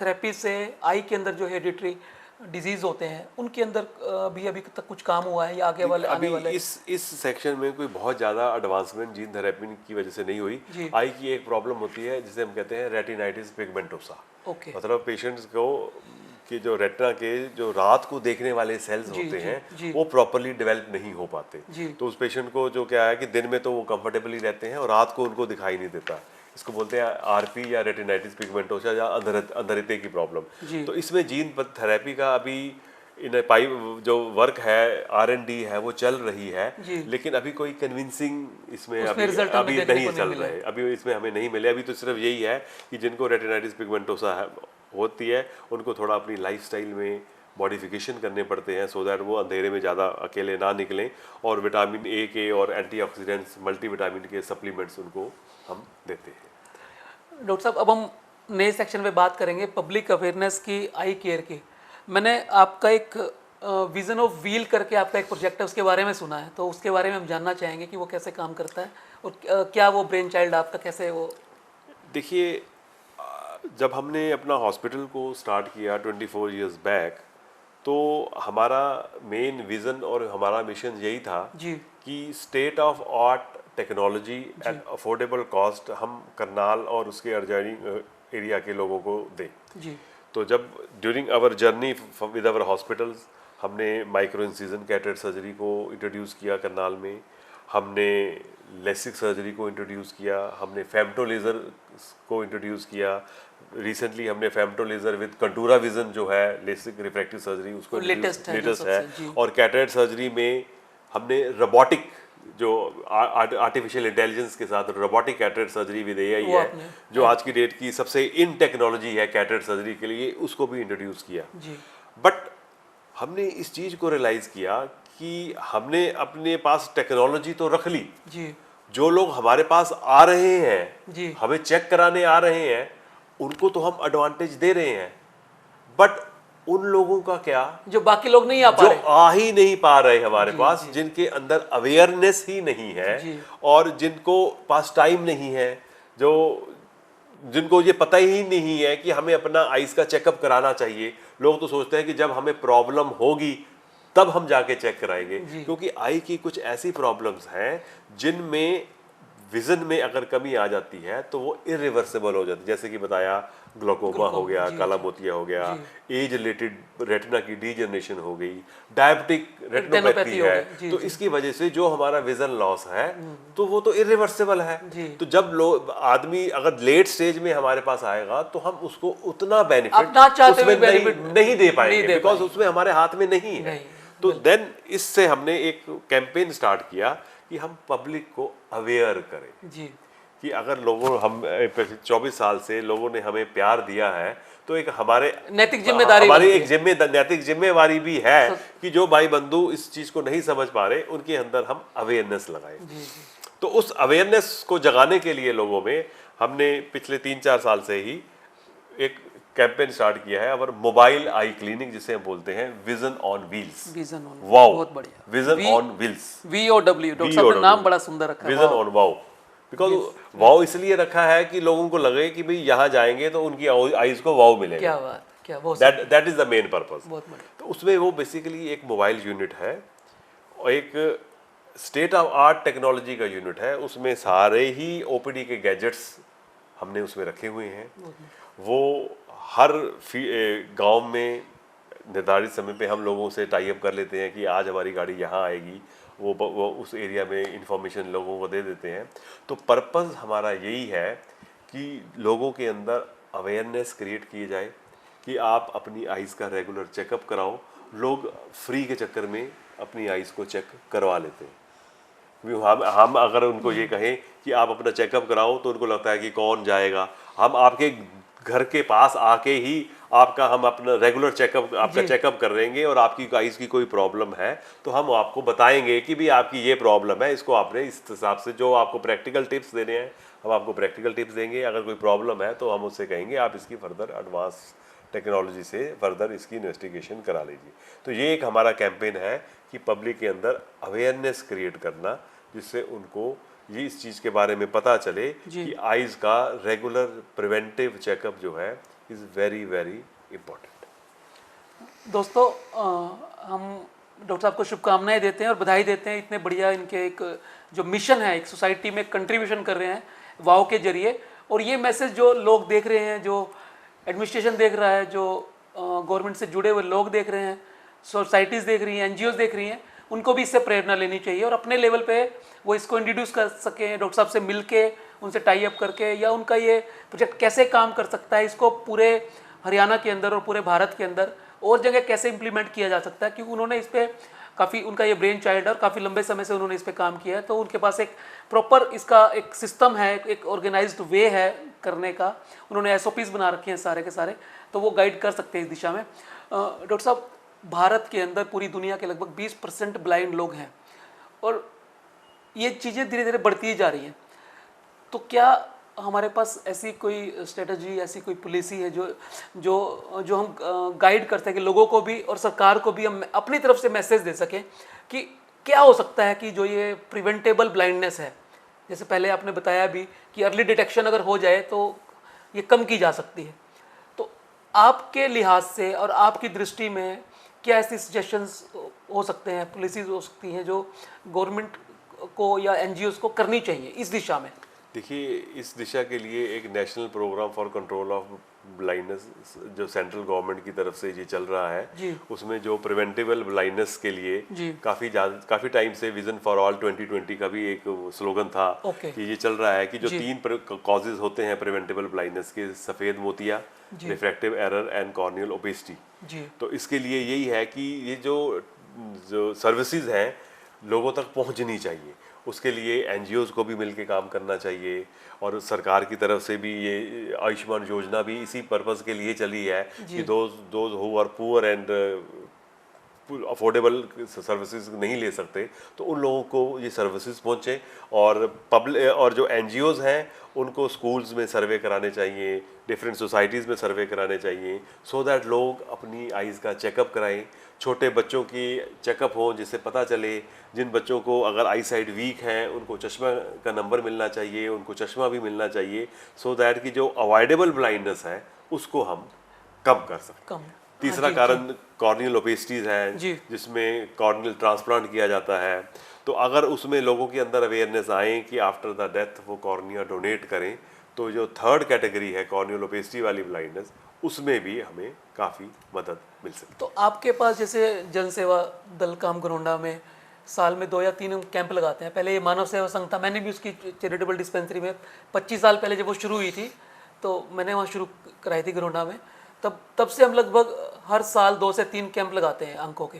थेरेपी से आई के अंदर जो हेरिडिटरी डिजीज होते हैं उनके अंदर भी अभी तक कुछ काम हुआ है या आगे वाले आने वाले? इस सेक्शन में कोई बहुत ज़्यादा एडवांसमेंट जीन थेरेपी की वजह से नहीं हुई। आई की एक प्रॉब्लम होती है जिसे हम कहते हैं रेटिनाइटिस पिगमेंटोसा। मतलब पेशेंट्स को कि जो रेटिना के जो रात को देखने वाले सेल्स होते हैं वो प्रॉपरली डेवलप नहीं हो पाते। तो उस पेशेंट को जो क्या है कि दिन में तो वो कंफर्टेबली रहते हैं और रात को उनको दिखाई नहीं देता। इसको बोलते हैं आरपी या रेटिनाइटिस पिगमेंटोसा या अंधेरते की प्रॉब्लम। तो इसमें जीन थेरेपी का अभी इन पाई जो वर्क है, R&D है, वो चल रही है, लेकिन अभी कोई कन्विंसिंग इसमें अभी नहीं चल रहा है। अभी इसमें हमें नहीं मिले। अभी तो सिर्फ यही है कि जिनको रेटिनाइटिस पिगमेंटोसा होती है उनको थोड़ा अपनी लाइफस्टाइल में मॉडिफिकेशन करने पड़ते हैं सो दैट वो अंधेरे में ज़्यादा अकेले ना निकलें, और विटामिन ए के और एंटीऑक्सीडेंट्स, मल्टीविटामिन के सप्लीमेंट्स उनको हम देते हैं। डॉक्टर साहब, अब हम नए सेक्शन में बात करेंगे पब्लिक अवेयरनेस की आई केयर की। मैंने आपका एक विजन ऑफ व्हील करके आपका एक प्रोजेक्ट है, उसके बारे में सुना है, तो उसके बारे में हम जानना चाहेंगे कि वो कैसे काम करता है और क्या वो ब्रेन चाइल्ड आपका कैसे वो? देखिए, जब हमने अपना हॉस्पिटल को स्टार्ट किया 24 इयर्स बैक, तो हमारा मेन विज़न और हमारा मिशन यही था कि state of art technology at affordable cost हम करनाल और उसके अर्जानी एरिया के लोगों को दें। तो जब during our journey with our hospitals हमने माइक्रो इंसिजन कैटरेक्ट सर्जरी को इंट्रोड्यूस किया करनाल में, हमने लेसिक सर्जरी को इंट्रोड्यूस किया, हमने फेमटो लेज़र को इंट्रोड्यूस किया। रिसेंटली हमने femto laser with Contoura vision जो है लेसिक रिफ्रैक्टिव सर्जरी उसको लेटेस्ट है। और कैटरेक्ट सर्जरी में हमने रोबोटिक जो आर्टिफिशियल इंटेलिजेंस के साथ robotic cataract surgery with AI है, जो आज की डेट की सबसे इन टेक्नोलॉजी है कैटरेक्ट सर्जरी के लिए, उसको भी इंट्रोड्यूस किया। बट हमने इस चीज़ को रियलाइज़ किया कि हमने अपने पास टेक्नोलॉजी तो रख ली, जो लोग हमारे पास आ रहे हैं, हमें चेक कराने आ रहे हैं, उनको तो हम एडवांटेज दे रहे हैं, बट उन लोगों का क्या जो बाकी लोग नहीं आ पा जो रहे। आ ही नहीं पा रहे हमारे पास, जिनके अंदर अवेयरनेस ही नहीं है जी। और जिनको पास टाइम नहीं है, जो जिनको ये पता ही नहीं है कि हमें अपना आइज का चेकअप कराना चाहिए। लोग तो सोचते हैं कि जब हमें प्रॉब्लम होगी तब हम जाके चेक कराएंगे, क्योंकि आई की कुछ ऐसी प्रॉब्लम्स हैं जिनमें विजन में अगर कमी आ जाती है तो वो इरिवर्सिबल हो जाती है। जैसे कि बताया, ग्लोकोमा हो गया, काला मोतिया हो गया, एज रिलेटेड रेटिना की डीजनरेशन हो गई, डायबिटिक रेटिनोपैथी हो है। गई। तो इसकी वजह से जो हमारा विजन लॉस है तो वो तो इरिवर्सिबल है। तो जब लोग आदमी अगर लेट स्टेज में हमारे पास आएगा तो हम उसको उतना बेनिफिट उसमें नहीं दे पाएंगे, बिकॉज उसमें हमारे हाथ में नहीं है। तो देन इससे हमने एक कैंपेन स्टार्ट किया कि हम पब्लिक को अवेयर करें जी। कि अगर लोगों हम 24 साल से लोगों ने हमें प्यार दिया है तो एक हमारे नैतिक जिम्मेदारी, हमारी एक नैतिक जिम्मेवारी भी है कि जो भाई बंधु इस चीज को नहीं समझ पा रहे उनके अंदर हम अवेयरनेस लगाएं। तो उस अवेयरनेस को जगाने के लिए लोगों में हमने पिछले 3-4 साल से ही एक कैंपेन स्टार्ट किया है, और मोबाइल आई क्लिनिक जिसे हम बोलते हैं vision on wheels. Vision on, wow, बहुत बढ़िया। Vision on wheels, VOW। Doctor साहब ने नाम बड़ा सुंदर रखा है, vision on wow. Because wow इसलिए रखा है कि लोगों को लगे कि भाई यहाँ जाएंगे तो उनकी आईज को वाओ मिलेगा। क्या बात, क्या वो that is the main purpose. बहुत बढ़िया। तो उसमें वो बेसिकली एक मोबाइल यूनिट है और एक स्टेट ऑफ आर्ट टेक्नोलॉजी का यूनिट है। उसमें सारे ही ओपीडी के गैजेट्स हमने उसमें रखे हुए हैं। वो हर गांव में निर्धारित समय पे हम लोगों से टाई अप कर लेते हैं कि आज हमारी गाड़ी यहाँ आएगी, वो उस एरिया में इंफॉर्मेशन लोगों को दे देते हैं। तो पर्पस हमारा यही है कि लोगों के अंदर अवेयरनेस क्रिएट की जाए कि आप अपनी आइज़ का रेगुलर चेकअप कराओ। लोग फ्री के चक्कर में अपनी आइज़ को चेक करवा लेते हैं। हम अगर उनको ये कहें कि आप अपना चेकअप कराओ तो उनको लगता है कि कौन जाएगा। हम आपके घर के पास आके ही हम अपना रेगुलर चेकअप आपका चेकअप कर लेंगे, और आपकी आइज़ की कोई प्रॉब्लम है तो हम आपको बताएंगे कि भी आपकी ये प्रॉब्लम है, इसको आपने इस हिसाब से जो आपको प्रैक्टिकल टिप्स देने हैं हम आपको प्रैक्टिकल टिप्स देंगे। अगर कोई प्रॉब्लम है तो हम उससे कहेंगे आप इसकी फर्दर एडवांस टेक्नोलॉजी से फर्दर इसकी इन्वेस्टिगेशन करा लीजिए। तो ये एक हमारा कैंपेन है कि पब्लिक के अंदर अवेयरनेस क्रिएट करना, जिससे उनको ये इस चीज़ के बारे में पता चले कि आइज़ का रेगुलर प्रिवेंटिव चेकअप जो है इज़ वेरी वेरी इम्पोर्टेंट। दोस्तों, हम डॉक्टर साहब को शुभकामनाएं देते हैं और बधाई देते हैं। इतने बढ़िया इनके एक जो मिशन है, एक सोसाइटी में कंट्रीब्यूशन कर रहे हैं वाओ के जरिए। और ये मैसेज जो लोग देख रहे हैं, जो एडमिनिस्ट्रेशन देख रहा है, जो गवर्नमेंट से जुड़े हुए लोग देख रहे हैं, सोसाइटीज़ देख रही हैं, NGOs देख रही हैं, उनको भी इससे प्रेरणा लेनी चाहिए और अपने लेवल पे वो इसको इंट्रोड्यूस कर सकें, डॉक्टर साहब से मिलके, उनसे टाई अप करके, या उनका ये प्रोजेक्ट कैसे काम कर सकता है, इसको पूरे हरियाणा के अंदर और पूरे भारत के अंदर और जगह कैसे इम्प्लीमेंट किया जा सकता है। क्योंकि उन्होंने इस पर काफ़ी, उनका ये ब्रेन चाइल्ड है और काफ़ी लंबे समय से उन्होंने इस पर काम किया है। तो उनके पास एक प्रॉपर इसका एक सिस्टम है, एक ऑर्गेनाइज्ड वे है करने का। उन्होंने SOPs बना रखे हैं सारे के सारे, तो वो गाइड कर सकते हैं इस दिशा में। डॉक्टर साहब, भारत के अंदर पूरी दुनिया के लगभग 20% ब्लाइंड लोग हैं और ये चीज़ें धीरे धीरे बढ़ती जा रही हैं। तो क्या हमारे पास ऐसी कोई स्ट्रेटजी, ऐसी कोई पॉलिसी है जो जो जो हम गाइड कर सकें लोगों को भी और सरकार को भी, हम अपनी तरफ से मैसेज दे सकें कि क्या हो सकता है कि जो ये प्रिवेंटेबल ब्लाइंडनेस है, जैसे पहले आपने बताया भी कि अर्ली डिटेक्शन अगर हो जाए तो ये कम की जा सकती है। तो आपके लिहाज से और आपकी दृष्टि में क्या ऐसी सजेशंस हो सकते हैं, पॉलिसीज हो सकती हैं जो गवर्नमेंट को या NGOs को करनी चाहिए इस दिशा में? देखिए, इस दिशा के लिए एक national programme for control of blindness जो सेंट्रल गवर्नमेंट की तरफ से ये चल रहा है, उसमें जो प्रिवेंटेबल ब्लाइंडनेस के लिए काफ़ी टाइम से विजन फॉर ऑल 2020 का भी एक स्लोगन था कि ये चल रहा है कि जो 3 कॉजेज होते हैं प्रिवेंटेबल ब्लाइंडनेस के, सफ़ेद मोतिया, refractive error and corneal obesity. तो इसके लिए यही है कि ये जो सर्विसेज हैं लोगों तक पहुंचनी चाहिए। उसके लिए NGOs को भी मिलके काम करना चाहिए, और सरकार की तरफ से भी ये आयुष्मान योजना भी इसी पर्पस के लिए चली है कि those who are poor and affordable services नहीं ले सकते तो उन लोगों को ये सर्विसेज पहुँचे। और जो NGOs हैं उनको स्कूल्स में सर्वे कराने चाहिए, डिफरेंट सोसाइटीज़ में सर्वे कराने चाहिए, सो दैट लोग अपनी आइज़ का चेकअप कराएं। छोटे बच्चों की चेकअप हो, जिससे पता चले जिन बच्चों को अगर आई साइड वीक हैं उनको चश्मा का नंबर मिलना चाहिए, उनको चश्मा भी मिलना चाहिए, सो दैट कि जो अवॉइडेबल ब्लाइंडनेस है उसको हम कम कर सकें। कम। तीसरा कारण कॉर्नियल ओपेसिटीज़ है, जी। जिसमें कॉर्नियल ट्रांसप्लांट किया जाता है। तो अगर उसमें लोगों के अंदर अवेयरनेस आए कि आफ्टर द डेथ वो कॉर्निया डोनेट करें, तो जो थर्ड कैटेगरी है कॉर्नियल ओपेसिटी वाली ब्लाइंडनेस, उसमें भी हमें काफ़ी मदद मिल सकती तो आपके पास जैसे जन सेवा दल काम घरोंडा में साल में 2 या 3 कैंप लगाते हैं। पहले ये मानव सेवा संघ था, मैंने भी उसकी चैरिटेबल डिस्पेंसरी में 25 साल पहले जब वो शुरू हुई थी तो मैंने वहाँ शुरू कराई थी घरोंडा में। तब से हम लगभग हर साल 2 से 3 कैंप लगाते हैं आंखों के,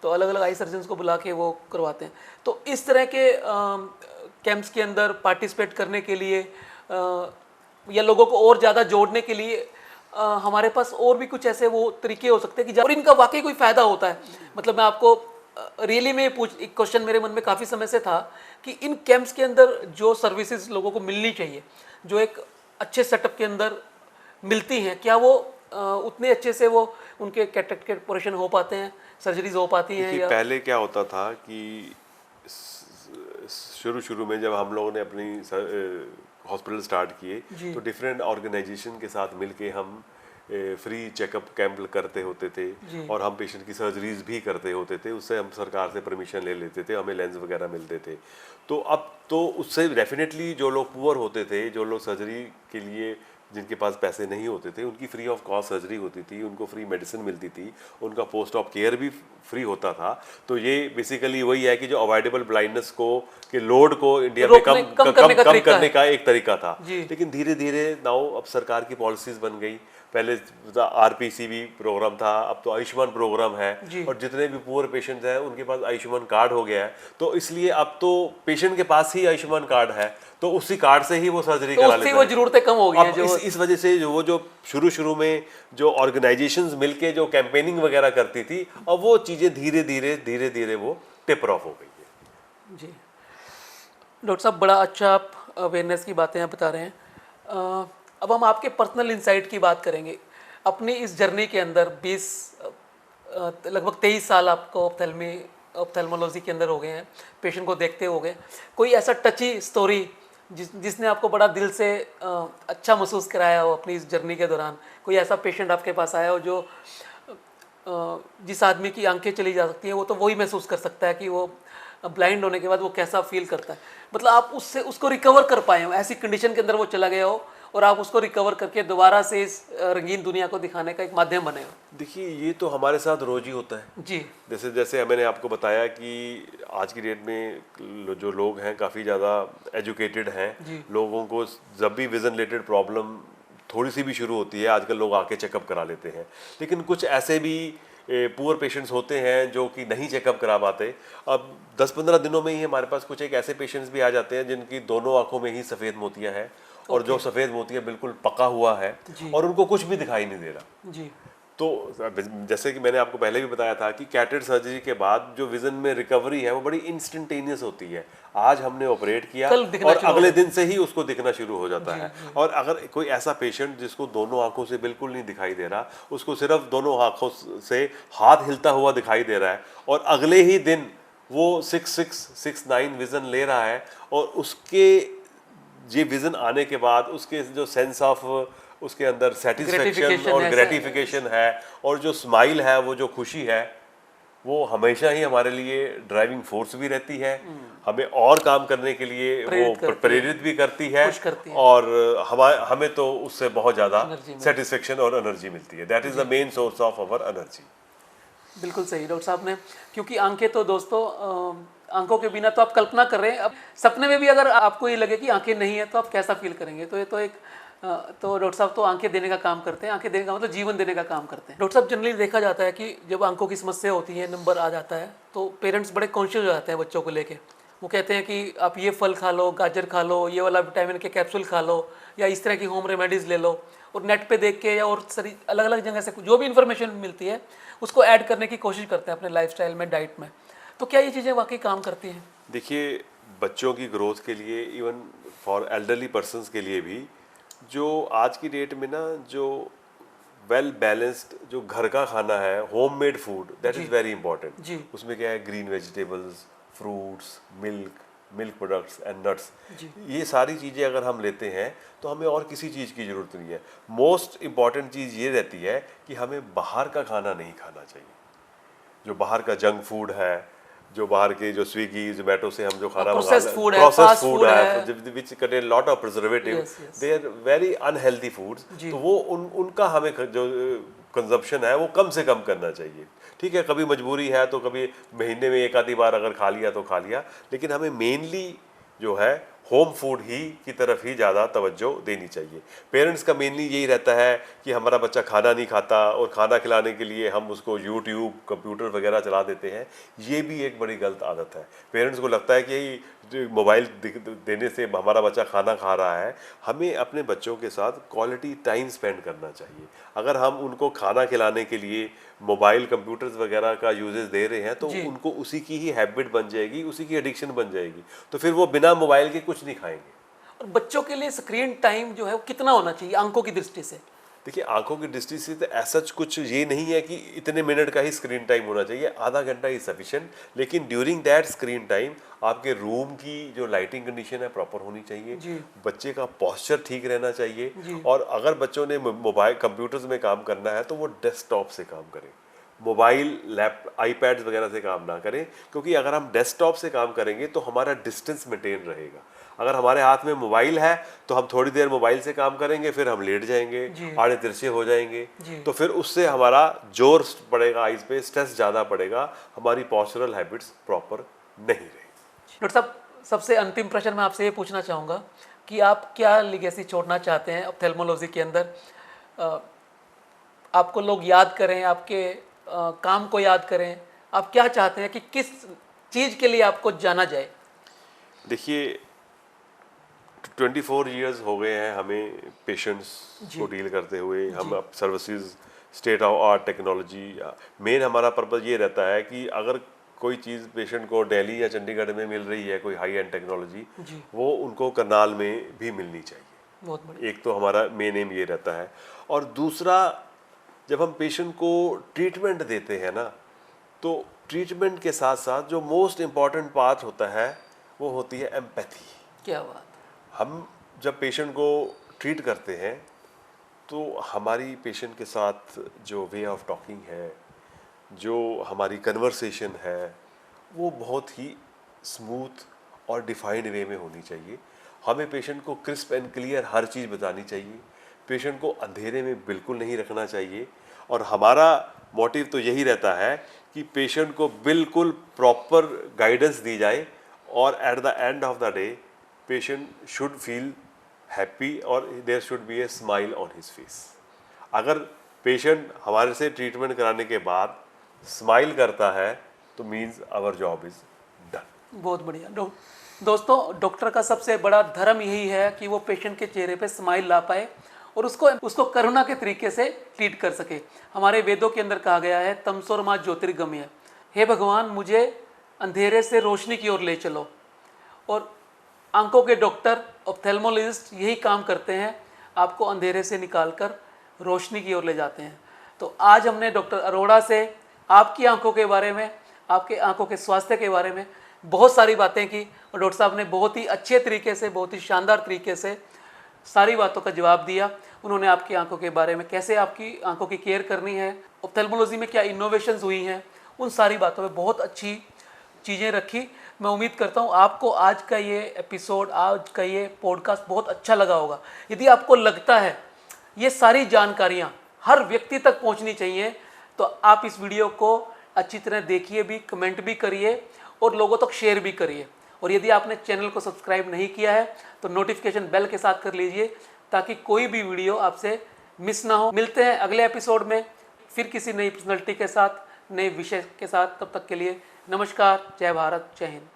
तो अलग अलग आई सर्जन्स को बुला के वो करवाते हैं। तो इस तरह के कैंप्स के अंदर पार्टिसिपेट करने के लिए या लोगों को और ज़्यादा जोड़ने के लिए हमारे पास और भी कुछ ऐसे वो तरीके हो सकते हैं कि और इनका वाकई कोई फ़ायदा होता है। मतलब मैं आपको रियली में एक क्वेश्चन मेरे मन में काफ़ी समय से था कि इन कैंप्स के अंदर जो सर्विसेज लोगों को मिलनी चाहिए, जो एक अच्छे सेटअप के अंदर मिलती हैं, क्या वो उतने अच्छे से वो उनके कैटरेक्ट के ऑपरेशन हो पाते हैं, सर्जरीज हो पाती हैं? या पहले क्या होता था कि शुरू में जब हम लोगों ने अपनी हॉस्पिटल स्टार्ट किए तो डिफरेंट ऑर्गेनाइजेशन के साथ मिलके हम फ्री चेकअप कैंप करते होते थे और हम पेशेंट की सर्जरीज भी करते होते थे। उससे हम सरकार से परमिशन ले लेते थे, हमें लेंस वगैरह मिलते थे। तो अब तो उससे डेफिनेटली जो लोग पुअर होते थे, जो लोग सर्जरी के लिए जिनके पास पैसे नहीं होते थे, उनकी फ्री ऑफ कॉस्ट सर्जरी होती थी, उनको फ्री मेडिसिन मिलती थी, उनका पोस्ट ऑफ केयर भी फ्री होता था। तो ये बेसिकली वही है कि जो अवॉइडेबल ब्लाइंडनेस को के लोड को इंडिया में कम करने का एक तरीका था। लेकिन धीरे धीरे नाउ अब सरकार की पॉलिसीज बन गई। पहले आरपीसीबी प्रोग्राम था, अब तो आयुष्मान प्रोग्राम है और जितने भी पुअर पेशेंट्स हैं उनके पास आयुष्मान कार्ड हो गया है। तो इसलिए अब तो पेशेंट के पास ही आयुष्मान कार्ड है, तो उसी कार्ड से ही वो सर्जरी करा लेते हैं। वो जरूरतें कम हो गई हैं। जो इस वजह से जो शुरू में जो ऑर्गेनाइजेशंस मिलके जो कैंपेनिंग वगैरह करती थी, अब वो चीज़ें धीरे धीरे वो टेपर ऑफ हो गई है। जी डॉक्टर साहब, बड़ा अच्छा आप अवेयरनेस की बातें बता रहे हैं। अब हम आपके पर्सनल इंसाइट की बात करेंगे। अपनी इस जर्नी के अंदर लगभग 23 साल आपको ऑप्थेल्मोलॉजी के अंदर हो गए हैं, पेशेंट को देखते हो गए। कोई ऐसा टची स्टोरी जिसने आपको बड़ा दिल से अच्छा महसूस कराया हो अपनी इस जर्नी के दौरान? कोई ऐसा पेशेंट आपके पास आया हो जो जिस आदमी की आंखें चली जा सकती हैं वो तो वही महसूस कर सकता है कि वो ब्लाइंड होने के बाद वो कैसा फील करता है। मतलब आप उसको रिकवर कर पाए हो, ऐसी कंडीशन के अंदर वो चला गया हो और आप उसको रिकवर करके दोबारा से इस रंगीन दुनिया को दिखाने का एक माध्यम बने हो। देखिए, ये तो हमारे साथ रोज ही होता है जी। जैसे मैंने आपको बताया कि आज की डेट में जो लोग हैं काफ़ी ज़्यादा एजुकेटेड हैं। लोगों को जब भी विजन रिलेटेड प्रॉब्लम थोड़ी सी भी शुरू होती है, आजकल लोग आके चेकअप करा लेते हैं। लेकिन कुछ ऐसे भी पुअर पेशेंट्स होते हैं जो कि नहीं चेकअप करा पाते। अब 10-15 दिनों में ही हमारे पास कुछ एक ऐसे पेशेंट्स भी आ जाते हैं जिनकी दोनों आंखों में ही सफ़ेद मोतियां हैं और जो सफ़ेद मोतियां बिल्कुल पका हुआ है और उनको कुछ भी दिखाई नहीं दे रहा। जी। तो जैसे कि मैंने आपको पहले भी बताया था कि कैटरेक्ट सर्जरी के बाद जो विजन में रिकवरी है वो बड़ी इंस्टेंटेनियस होती है। आज हमने ऑपरेट किया और अगले दिन से ही उसको दिखना शुरू हो जाता है। और अगर कोई ऐसा पेशेंट जिसको दोनों आंखों से बिल्कुल नहीं दिखाई दे रहा, उसको सिर्फ दोनों आंखों से हाथ हिलता हुआ दिखाई दे रहा है और अगले ही दिन वो 6-6-6-9 विजन ले रहा है और उसके ये विजन आने के बाद उसके जो सेंस ऑफ उसके अंदर सेटिस्फेक्शन और ग्रेटिफिकेशन है और जो स्माइल है, वो जो खुशी है, वो हमेशा ही हमारे लिए ड्राइविंग फोर्स भी रहती है। हमें और काम करने के लिए वो प्रेरित भी करती है और हमें तो उससे बहुत ज़्यादा सेटिस्फेक्शन और एनर्जी मिलती है। That is the main source of our energy. बिल्कुल सही डॉक्टर साहब ने, क्योंकि आंखें तो दोस्तों आंखों के बिना तो आप कल्पना कर रहे हैं। अब सपने में भी अगर आपको ये लगे कि आंखें नहीं है तो आप कैसा फील करेंगे? तो ये तो तो डॉक्टर साहब तो आंखें देने का काम करते हैं। आंखें देने का मतलब जीवन देने का काम करते हैं। डॉक्टर साहब, जनरली देखा जाता है कि जब आंखों की समस्या होती है, नंबर आ जाता है, तो पेरेंट्स बड़े कॉन्शियस हो जाते हैं बच्चों को लेके। वो कहते हैं कि आप ये फल खा लो, गाजर खा लो, ये वाला विटामिन के कैप्सूल खा लो या इस तरह की होम रेमेडीज़ ले लो। और नेट पे देख के या और सारी अलग अलग जगह से जो भी इन्फॉर्मेशन मिलती है उसको ऐड करने की कोशिश करते हैं अपने लाइफस्टाइल में, डाइट में। तो क्या ये चीज़ें वाकई काम करती हैं? देखिए, बच्चों की ग्रोथ के लिए इवन फॉर एल्डरली पर्सन्स के लिए भी, जो आज की डेट में ना जो वेल बैलेंस्ड जो घर का खाना है, homemade food, that is very important. जी। उसमें क्या है, green vegetables, fruits, milk products and nuts, ये सारी चीज़ें अगर हम लेते हैं तो हमें और किसी चीज़ की ज़रूरत नहीं है। मोस्ट इम्पॉर्टेंट चीज़ ये रहती है कि हमें बाहर का खाना नहीं खाना चाहिए। जो बाहर का जंक फूड है, जो बाहर के जो स्विगी जोमेटो से हम जो खाना प्रोसेस्ड फूड है, प्रोसेस्ड फास्ट फूड फूड है, which contain lot of preservative, Yes, yes. They are very unhealthy foods. तो वो उनका हमें जो कंजप्शन है वो कम से कम करना चाहिए। ठीक है, कभी मजबूरी है तो कभी महीने में एक आधी बार अगर खा लिया तो खा लिया, लेकिन हमें मेनली जो है होम फूड ही की तरफ ही ज़्यादा तवज्जो देनी चाहिए। पेरेंट्स का मेनली यही रहता है कि हमारा बच्चा खाना नहीं खाता और खाना खिलाने के लिए हम उसको यूट्यूब, कंप्यूटर वगैरह चला देते हैं। ये भी एक बड़ी गलत आदत है। पेरेंट्स को लगता है कि मोबाइल देने से हमारा बच्चा खाना खा रहा है। हमें अपने बच्चों के साथ क्वालिटी टाइम स्पेंड करना चाहिए। अगर हम उनको खाना खिलाने के लिए मोबाइल, कंप्यूटर्स वगैरह का यूजेस दे रहे हैं तो उनको उसी की ही हैबिट बन जाएगी, उसी की एडिक्शन बन जाएगी, तो फिर वो बिना मोबाइल के कुछ नहीं खाएंगे। और बच्चों के लिए स्क्रीन टाइम जो है वो कितना होना चाहिए आंखों की दृष्टि से? देखिए, आंखों की दृष्टि से तो ऐसा कुछ ये नहीं है कि इतने मिनट का ही स्क्रीन टाइम होना चाहिए, आधा घंटा ही सफिशिएंट। लेकिन ड्यूरिंग दैट स्क्रीन टाइम आपके रूम की जो लाइटिंग कंडीशन है प्रॉपर होनी चाहिए, बच्चे का पोस्चर ठीक रहना चाहिए। और अगर बच्चों ने मोबाइल कंप्यूटर्स में काम करना है तो वो डेस्कटॉप से काम करें, मोबाइल, लैपटॉप, आईपैड्स वगैरह से काम ना करें, क्योंकि अगर हम डेस्कटॉप से काम करेंगे तो हमारा डिस्टेंस मेंटेन रहेगा। अगर हमारे हाथ में मोबाइल है तो हम थोड़ी देर मोबाइल से काम करेंगे, फिर हम लेट जाएंगे, आड़े तिरछे हो जाएंगे, तो फिर उससे हमारा जोर पड़ेगा आइज पे, स्ट्रेस ज़्यादा पड़ेगा, हमारी पॉस्चरल हैबिट्स प्रॉपर नहीं रहेगी। डॉक्टर साहब, सबसे अंतिम प्रश्न मैं आपसे ये पूछना चाहूँगा कि आप क्या लिगेसी छोड़ना चाहते हैं ऑप्थेल्मोलॉजी के अंदर? आपको लोग याद करें, आपके काम को याद करें, आप क्या चाहते हैं कि किस चीज़ के लिए आपको जाना जाए? देखिए, 24 इयर्स हो गए हैं हमें पेशेंट्स को डील करते हुए। हम अब services, state of art technology, main हमारा पर्पज़ ये रहता है कि अगर कोई चीज़ पेशेंट को दिल्ली या चंडीगढ़ में मिल रही है, कोई हाई एंड टेक्नोलॉजी, वो उनको करनाल में भी मिलनी चाहिए। बहुत बढ़िया। एक तो हमारा मेन एम ये रहता है। और दूसरा, जब हम पेशेंट को ट्रीटमेंट देते हैं ना, तो ट्रीटमेंट के साथ साथ जो मोस्ट इम्पॉर्टेंट पार्ट होता है वो होती है एम्पैथी। क्या बात। हम जब पेशेंट को ट्रीट करते हैं तो हमारी पेशेंट के साथ जो वे ऑफ टॉकिंग है, जो हमारी कन्वर्सेशन है, वो बहुत ही स्मूथ और डिफाइंड वे में होनी चाहिए। हमें पेशेंट को क्रिस्प एंड क्लियर हर चीज़ बतानी चाहिए। पेशेंट को अंधेरे में बिल्कुल नहीं रखना चाहिए। और हमारा मोटिव तो यही रहता है कि पेशेंट को बिल्कुल प्रॉपर गाइडेंस दी जाए और at the end of the day patient should feel happy और there should be a smile on his face. अगर पेशेंट हमारे से ट्रीटमेंट कराने के बाद स्माइल करता है तो means our job is done. बहुत बढ़िया। दोस्तों, डॉक्टर का सबसे बड़ा धर्म यही है कि वो पेशेंट के चेहरे पे स्माइल ला पाए और उसको करुणा के तरीके से ट्रीट कर सके। हमारे वेदों के अंदर कहा गया है, तमसोरमा ज्योतिर्गमय, हे भगवान मुझे अंधेरे से रोशनी की ओर ले चलो। और आंखों के डॉक्टर, ऑप्थेल्मोलॉजिस्ट यही काम करते हैं, आपको अंधेरे से निकालकर रोशनी की ओर ले जाते हैं। तो आज हमने डॉक्टर अरोड़ा से आपकी आंखों के बारे में, आपके आंखों के स्वास्थ्य के बारे में बहुत सारी बातें की और डॉक्टर साहब ने बहुत ही अच्छे तरीके से, बहुत ही शानदार तरीके से सारी बातों का जवाब दिया। उन्होंने आपकी आंखों के बारे में, कैसे आपकी आंखों की केयर करनी है, ऑप्थेल्मोलॉजी में क्या इनोवेशंस हुई हैं, उन सारी बातों में बहुत अच्छी चीज़ें रखी। मैं उम्मीद करता हूँ आपको आज का ये एपिसोड, आज का ये पॉडकास्ट बहुत अच्छा लगा होगा। यदि आपको लगता है ये सारी जानकारियाँ हर व्यक्ति तक पहुँचनी चाहिए तो आप इस वीडियो को अच्छी तरह देखिए भी, कमेंट भी करिए और लोगों तक शेयर भी करिए। और यदि आपने चैनल को सब्सक्राइब नहीं किया है तो नोटिफिकेशन बेल के साथ कर लीजिए ताकि कोई भी वीडियो आपसे मिस ना हो। मिलते हैं अगले एपिसोड में फिर किसी नई पर्सनैलिटी के साथ, नए विषय के साथ। तब तक के लिए नमस्कार, जय भारत, जय हिंद।